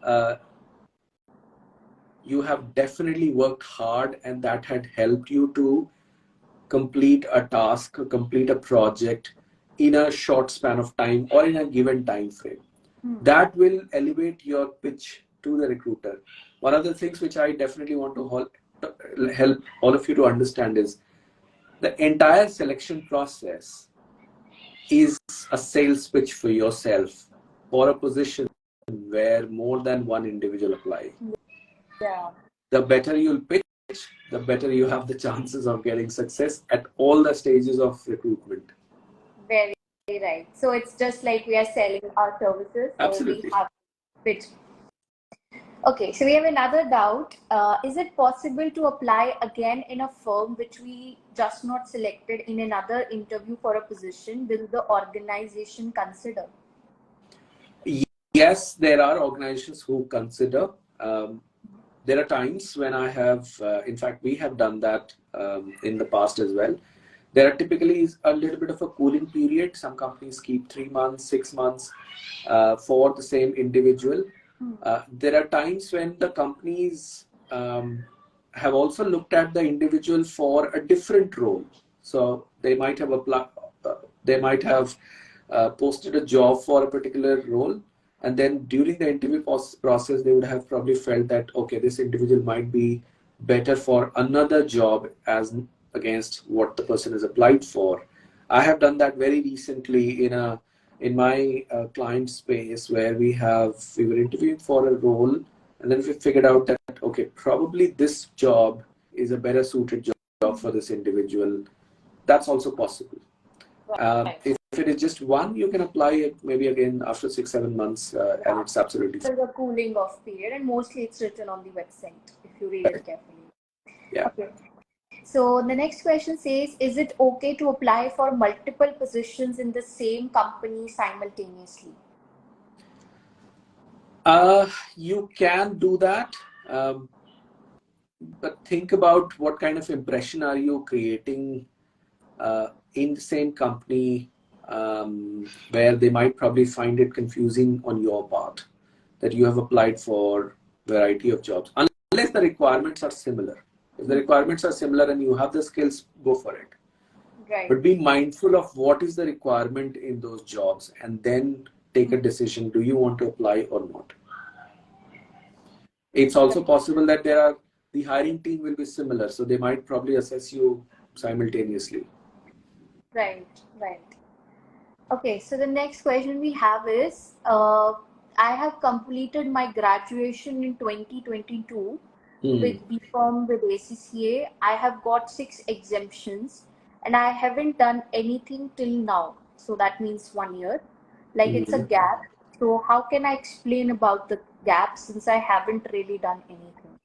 Speaker 2: uh, you have definitely worked hard and that had helped you to complete a task, complete a project in a short span of time or in a given time frame. That will elevate your pitch to the recruiter. One of the things which I definitely want to help all of you to understand is the entire selection process is a sales pitch for yourself for a position where more than one individual apply.
Speaker 1: Yeah.
Speaker 2: The better you'll pitch, the better you have the chances of getting success at all the stages of recruitment.
Speaker 1: Very right. So it's just like we are selling our services, so we
Speaker 2: Absolutely.
Speaker 1: have pitch. Okay, so we have another doubt. Is it possible to apply again in a firm which we just not selected in another interview for a position? Will the organization consider?
Speaker 2: Yes, there are organizations who consider. There are times when I have, in fact, we have done that in the past as well. There are typically a little bit of a cooling period. Some companies keep 3 months, 6 months for the same individual. There are times when the companies have also looked at the individual for a different role. So they might have posted a job for a particular role, and then during the interview process, they would have probably felt that okay, this individual might be better for another job as against what the person has applied for. I have done that very recently in my client space where we were interviewing for a role, and then we figured out that okay, probably this job is a better suited job for this individual. That's also possible. If it is just one, you can apply it maybe again after 6-7 months, and it's absolutely fine.
Speaker 1: There's a cooling off period, and mostly it's written on the website if you read it carefully.
Speaker 2: Yeah.
Speaker 1: Okay. So the next question says, is it okay to apply for multiple positions in the same company simultaneously?
Speaker 2: You can do that, but think about what kind of impression are you creating in the same company where they might probably find it confusing on your part that you have applied for variety of jobs, unless the requirements are similar. If the requirements are similar and you have the skills, go for it.
Speaker 1: Right.
Speaker 2: But be mindful of what is the requirement in those jobs and then take a decision, do you want to apply or not? It's also possible that the hiring team will be similar, so they might probably assess you simultaneously.
Speaker 1: Right, right. Okay, so the next question we have is, I have completed my graduation in 2022 with BCom with ACCA. I have got 6 exemptions and I haven't done anything till now. So that means 1 year. Like it's a gap. So how can I explain about the gap since I haven't really done anything?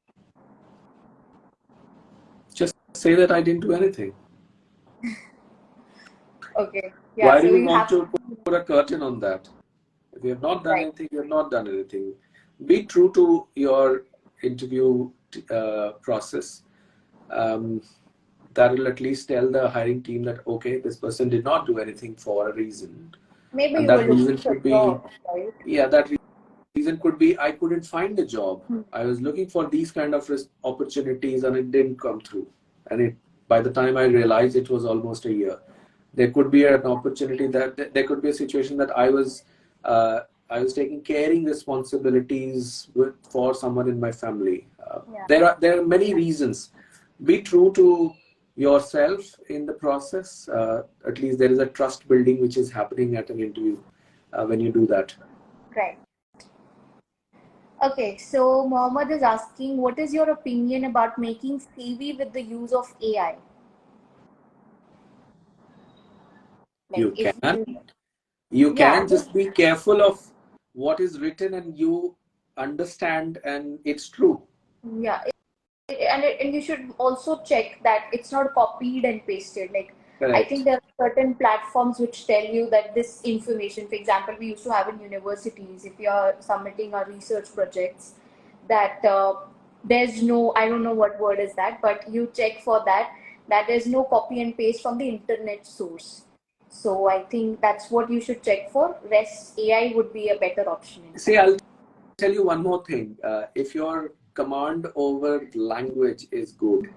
Speaker 2: Just say that I didn't do anything.
Speaker 1: Okay. Yeah,
Speaker 2: Why
Speaker 1: so
Speaker 2: do you
Speaker 1: you
Speaker 2: want
Speaker 1: have
Speaker 2: to put a curtain on that? If you have not done
Speaker 1: right.
Speaker 2: anything, you have not done anything. Be true to your interview process. That will at least tell the hiring team that, okay, this person did not do anything for a reason.
Speaker 1: Maybe
Speaker 2: And
Speaker 1: you
Speaker 2: that
Speaker 1: were
Speaker 2: reason
Speaker 1: looking for
Speaker 2: could be,
Speaker 1: job, right?
Speaker 2: yeah, that reason could be I couldn't find a job. I was looking for these kind of opportunities and it didn't come through. And by the time I realized, it was almost a year. There could be an opportunity that there could be a situation that I was taking caring responsibilities for someone in my family.
Speaker 1: Yeah.
Speaker 2: There are many reasons. Be true to yourself in the process. At least there is a trust building which is happening at an interview when you do that.
Speaker 1: Right. Okay, so Mohammed is asking, what is your opinion about making CV with the use of AI? Like
Speaker 2: You
Speaker 1: if
Speaker 2: can.
Speaker 1: you,
Speaker 2: You
Speaker 1: yeah,
Speaker 2: can just be careful of what is written and you understand and it's true.
Speaker 1: yeah, and you should also check that it's not copied and pasted. Like I think
Speaker 2: Correct.
Speaker 1: there are certain platforms which tell you that this information, for example, we used to have in universities, if you are submitting our research projects, that there's no, I don't know what word is that, but you check for that, that there's no copy and paste from the internet source. So I think that's what you should check for. Rest AI would be a better option in
Speaker 2: See,
Speaker 1: fact.
Speaker 2: I'll tell you one more thing. If your command over language is good,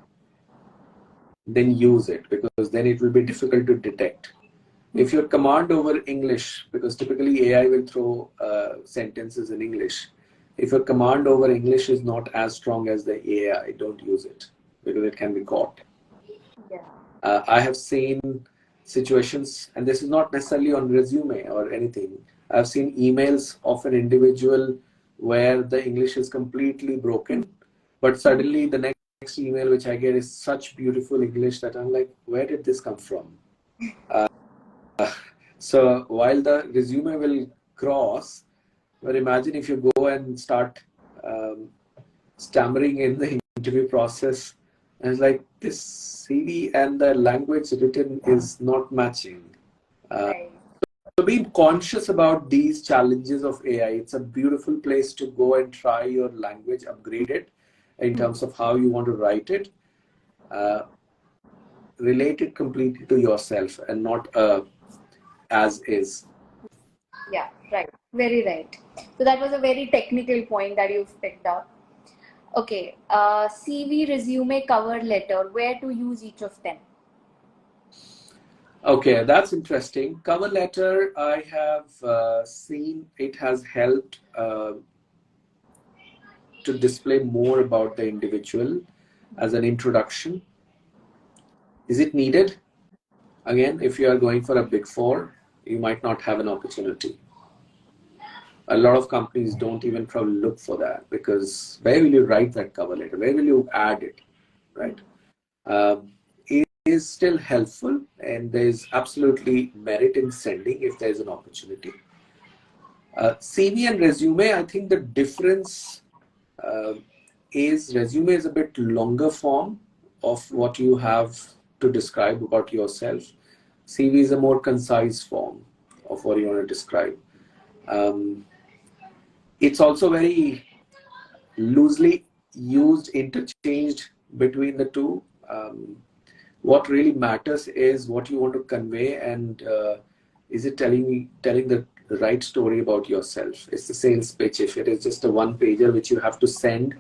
Speaker 2: then use it because then it will be difficult to detect. If your command over English, because typically AI will throw sentences in English. If your command over English is not as strong as the AI, don't use it because it can be caught.
Speaker 1: Yeah.
Speaker 2: I have seen situations, and this is not necessarily on resume or anything. I've seen emails of an individual where the English is completely broken, but suddenly the next email which I get is such beautiful English that I'm like, where did this come from? So while the resume will cross, but imagine if you go and start stammering in the interview process, and it's like this CV and the language written is not matching.
Speaker 1: Right.
Speaker 2: So be conscious about these challenges of AI. It's a beautiful place to go and try your language, upgrade it in terms of how you want to write it. Relate it completely to yourself and not as is.
Speaker 1: Yeah, right. Very right. So that was a very technical point that you've picked up. Okay, CV, resume, cover letter, where to use each of them?
Speaker 2: Okay, that's interesting. Cover letter, I have seen it has helped to display more about the individual as an introduction. Is it needed? Again, if you are going for a big four, you might not have an opportunity. A lot of companies don't even probably look for that because where will you write that cover letter? Where will you add it, right? It is still helpful and there is absolutely merit in sending if there is an opportunity. CV and resume, I think the difference is resume is a bit longer form of what you have to describe about yourself. CV is a more concise form of what you want to describe. It's also very loosely used, interchanged between the two. What really matters is what you want to convey and is it telling the right story about yourself? It's the sales pitch. If it is just a one pager which you have to send,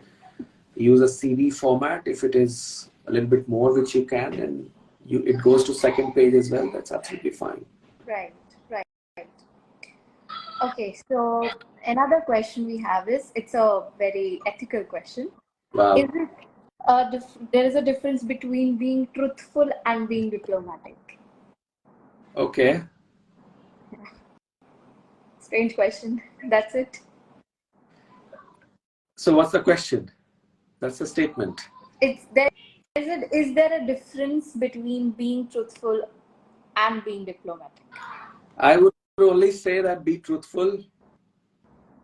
Speaker 2: use a CV format. If it is a little bit more, which you can, and it goes to second page as well, that's absolutely fine.
Speaker 1: Right, right. Okay, so another question we have is, it's a very ethical question.
Speaker 2: Wow.
Speaker 1: Is it there is a difference between being truthful and being diplomatic?
Speaker 2: Okay.
Speaker 1: Strange question. That's it.
Speaker 2: So what's the question? That's the statement.
Speaker 1: Is there a difference between being truthful and being diplomatic?
Speaker 2: I would only say that be truthful.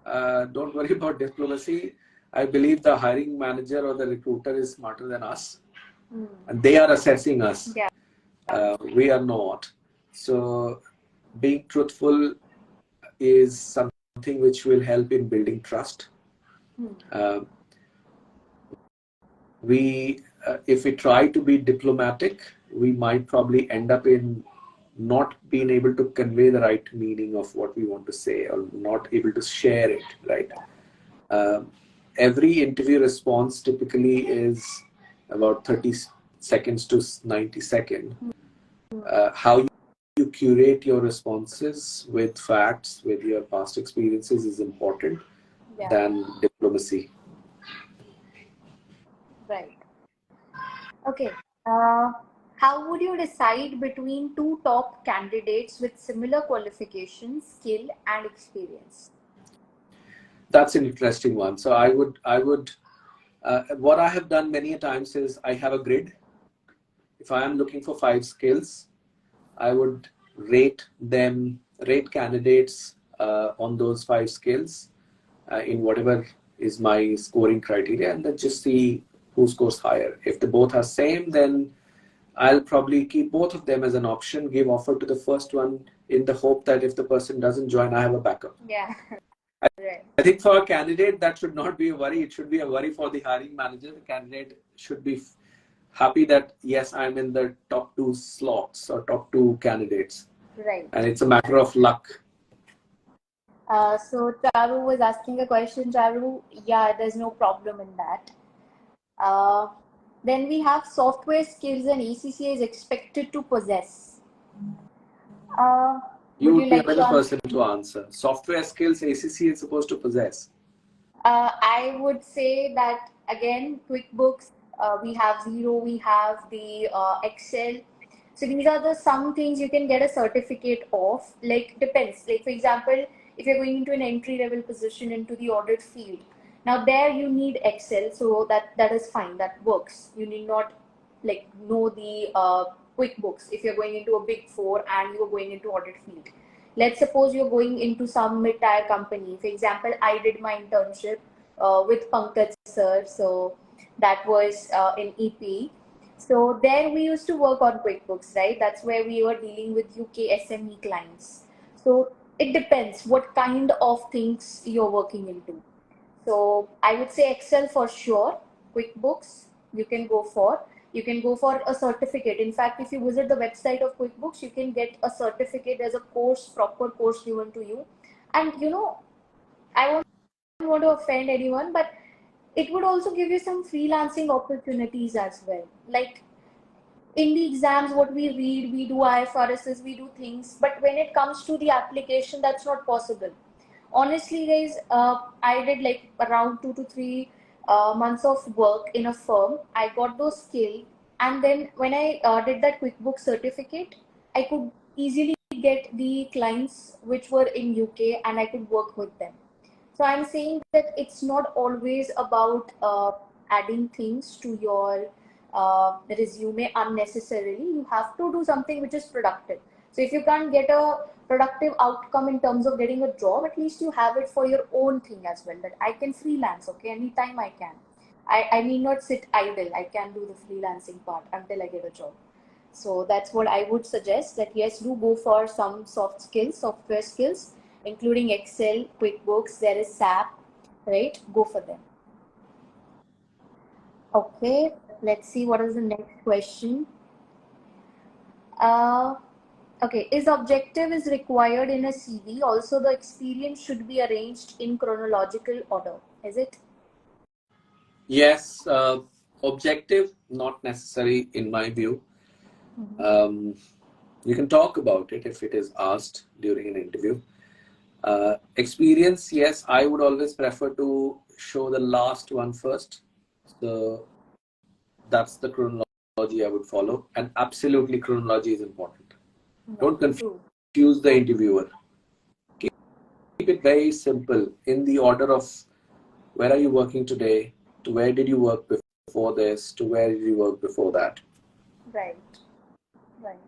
Speaker 2: Don't worry about diplomacy. I believe the hiring manager or the recruiter is smarter than us, and they are assessing us.
Speaker 1: Yeah.
Speaker 2: We are not. So being truthful is something which will help in building trust. If we try to be diplomatic, we might probably end up in not being able to convey the right meaning of what we want to say, or not able to share it, right? Every interview response typically is about 30 seconds to 90 seconds. How you curate your responses with facts, with your past experiences, is important than diplomacy.
Speaker 1: Right. Okay. How would you decide between two top candidates with similar qualifications, skill, and experience?
Speaker 2: That's an interesting one. So I would what I have done many times is I have a grid. If I am looking for 5 skills, I would rate candidates on those 5 skills in whatever is my scoring criteria, and then just see who scores higher. If they both are same, then I'll probably keep both of them as an option, give offer to the first one in the hope that if the person doesn't join, I have a backup.
Speaker 1: Yeah. Right.
Speaker 2: I think for a candidate, that should not be a worry. It should be a worry for the hiring manager. The candidate should be happy that, yes, I'm in the top 2 slots or top 2 candidates.
Speaker 1: Right.
Speaker 2: And it's a matter of luck.
Speaker 1: So Charu was asking a question. Charu, yeah, there's no problem in that. Then we have software skills and ACCA is expected to possess.
Speaker 2: You would be a
Speaker 1: like
Speaker 2: better person to answer. Software skills ACCA is supposed to possess.
Speaker 1: I would say that, again, QuickBooks, we have Zero, we have the Excel. So these are the some things you can get a certificate of. Like, depends. Like, for example, if you're going into an entry level position into the audit field, now there you need Excel, so that is fine. That works. You need not like know the QuickBooks if you're going into a big four and you're going into audit field. Let's suppose you're going into some mid-tier company. For example, I did my internship with Pankaj sir, so that was in EP. So there we used to work on QuickBooks, right? That's where we were dealing with UK SME clients. So it depends what kind of things you're working into. So I would say Excel for sure. QuickBooks you can go for. You can go for a certificate. In fact, if you visit the website of QuickBooks, you can get a certificate. There's a course, proper course given to you. And I won't want to offend anyone, but it would also give you some freelancing opportunities as well. Like in the exams, what we read, we do IFRSs, we do things, but when it comes to the application, that's not possible. Honestly, guys, I did like around 2 to 3 months of work in a firm. I got those skills, and then when I did that QuickBooks certificate, I could easily get the clients which were in UK, and I could work with them. So I'm saying that it's not always about adding things to your resume unnecessarily. You have to do something which is productive. So if you can't get a productive outcome in terms of getting a job, at least you have it for your own thing as well. That I can freelance, okay, anytime I can. I need not sit idle. I can do the freelancing part until I get a job. So that's what I would suggest, that yes, do go for some soft skills, software skills, including Excel, QuickBooks, there is SAP, right? Go for them. Okay, let's see what is the next question. Okay, is objective is required in a CV. Also, the experience should be arranged in chronological order. Is it?
Speaker 2: Yes, objective, not necessary in my view. Um, you can talk about it if it is asked during an interview. Experience, yes, I would always prefer to show the last one first. So that's the chronology I would follow. And absolutely, chronology is important. Don't
Speaker 1: True.
Speaker 2: confuse the interviewer. Keep it very simple in the order of where are you working today, to where did you work before this, to where did you work before that.
Speaker 1: Right. Right.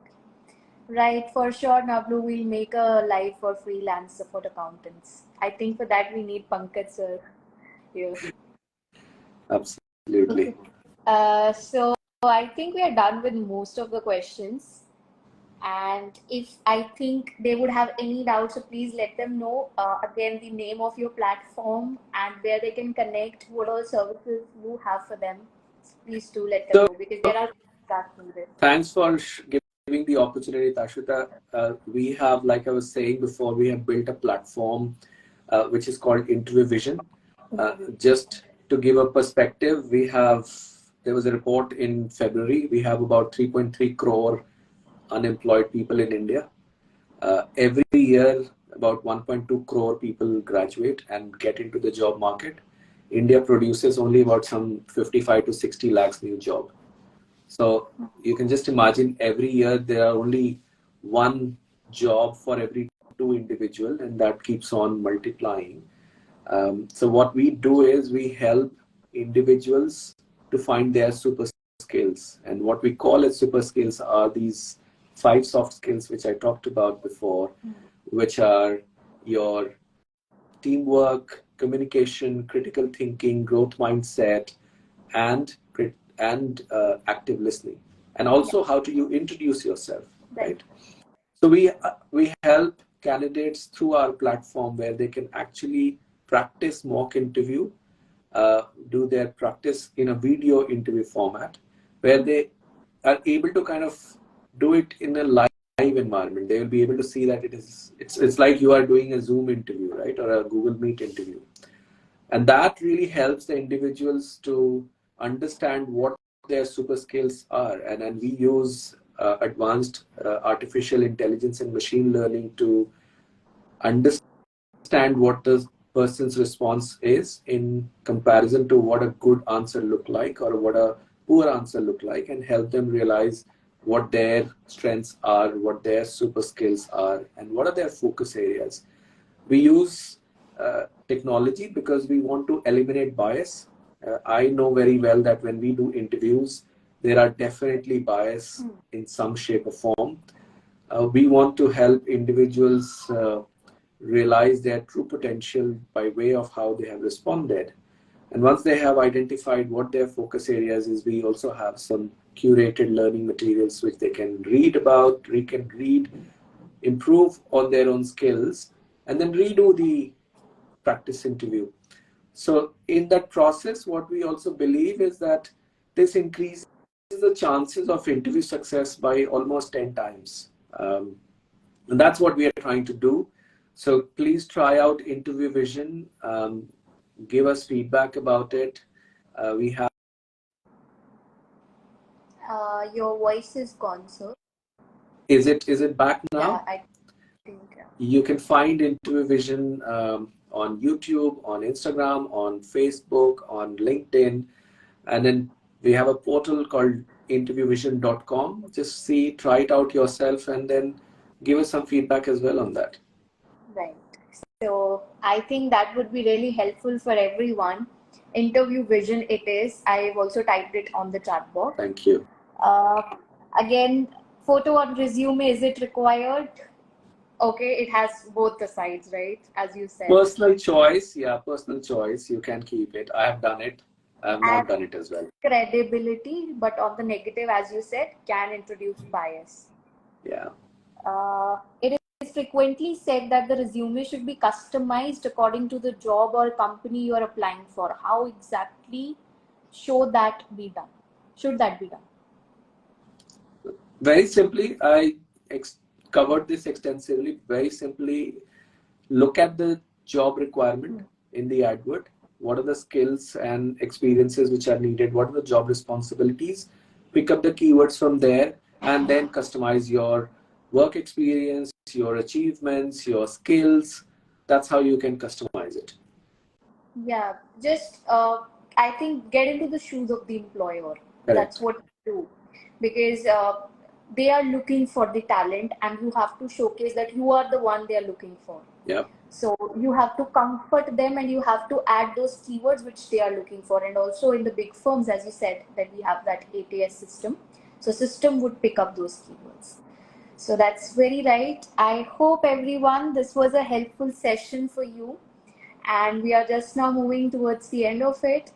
Speaker 1: Right. For sure, Nablu will make a live for freelance support accountants. I think for that we need Pankaj sir here.
Speaker 2: Absolutely.
Speaker 1: So I think we are done with most of the questions. And if I think they would have any doubts, so please let them know. Again, the name of your platform and where they can connect, what all services you have for them. Please do let them
Speaker 2: So,
Speaker 1: know because there are that needed.
Speaker 2: thanks for giving the opportunity, Tashwita. We have, like I was saying before, we have built a platform which is called Interview Vision. Just to give a perspective, there was a report in February. We have about 3.3 crore unemployed people in India. Every year, about 1.2 crore people graduate and get into the job market. India produces only about some 55 to 60 lakhs new job. So you can just imagine every year there are only one job for every two individual, and that keeps on multiplying. So what we do is we help individuals to find their super skills, and what we call as super skills are these 5 soft skills which I talked about before, which are your teamwork, communication, critical thinking, growth mindset, and active listening, and also how do you introduce yourself, right? So we help candidates through our platform where they can actually practice mock interview, do their practice in a video interview format, where they are able to kind of do it in a live environment. They will be able to see that it's like you are doing a Zoom interview, right, or a Google Meet interview, and that really helps the individuals to understand what their super skills are. And we use advanced artificial intelligence and machine learning to understand what the person's response is in comparison to what a good answer look like or what a poor answer look like, and help them realize what their strengths are, what their super skills are, and what are their focus areas. We use technology because we want to eliminate bias. I know very well that when we do interviews, there are definitely bias in some shape or form. We want to help individuals realize their true potential by way of how they have responded. And once they have identified what their focus areas is, we also have some curated learning materials which they can read about, improve on their own skills, and then redo the practice interview. So in that process, what we also believe is that this increases the chances of interview success by almost 10 times. And that's what we are trying to do. So please try out Interview Vision. Give us feedback about it. We have.
Speaker 1: Your voice is gone, sir.
Speaker 2: Is it back now?
Speaker 1: Yeah, I think.
Speaker 2: You can find Interview Vision on YouTube, on Instagram, on Facebook, on LinkedIn, and then we have a portal called interviewvision.com. Just see, try it out yourself, and then give us some feedback as well on that.
Speaker 1: Right. So I think that would be really helpful for everyone. Interview Vision it is. I've also typed it on the chat box.
Speaker 2: Thank you.
Speaker 1: Again, photo on resume, is it required? Okay, it has both the sides, right? As you said.
Speaker 2: Personal choice. Yeah, personal choice. You can keep it. I have done it. I have not done it as well.
Speaker 1: Credibility, but on the negative, as you said, can introduce bias.
Speaker 2: Yeah.
Speaker 1: It is frequently said that the resume should be customized according to the job or company you are applying for. How exactly should that be done?
Speaker 2: Very simply, covered this extensively. Very simply, look at the job requirement in the advert. What are the skills and experiences which are needed? What are the job responsibilities? Pick up the keywords from there and then customize your work experience, your achievements, your skills. That's how you can customize it.
Speaker 1: Yeah, just I think get into the shoes of the employer. That's
Speaker 2: Correct.
Speaker 1: what you do, because they are looking for the talent, and you have to showcase that you are the one they are looking for.
Speaker 2: Yeah.
Speaker 1: So you have to comfort them, and you have to add those keywords which they are looking for. And also in the big firms, as you said, that we have that ATS system. So system would pick up those keywords. So that's very right. I hope everyone this was a helpful session for you, and we are just now moving towards the end of it.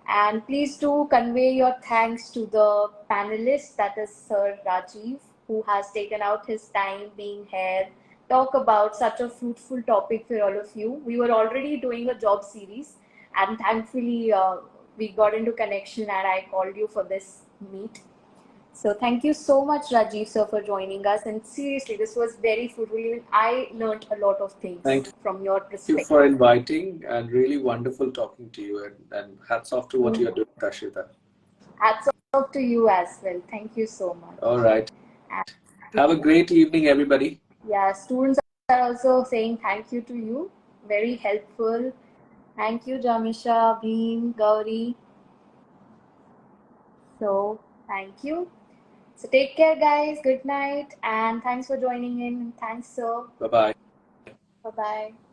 Speaker 1: And please do convey your thanks to the panelist, that is Sir Rajiv, who has taken out his time being here, talk about such a fruitful topic for all of you. We were already doing a job series, and thankfully we got into connection, and I called you for this meet. So thank you so much, Rajiv sir, for joining us. And seriously, this was very fruitful. Even I learned a lot of things
Speaker 2: Thank
Speaker 1: from your
Speaker 2: you for
Speaker 1: perspective.
Speaker 2: inviting, and really wonderful talking to you. And hats off to what you're doing, Tashita.
Speaker 1: Hats off to you as well. Thank you so much.
Speaker 2: All right.
Speaker 1: And
Speaker 2: Have a great evening, everybody.
Speaker 1: yeah, students are also saying thank you to you. Very helpful. Thank you, Jamisha, Bhim, Gauri. So thank you. So take care, guys. Good night. And thanks for joining in. Thanks, sir.
Speaker 2: Bye-bye.
Speaker 1: Bye-bye.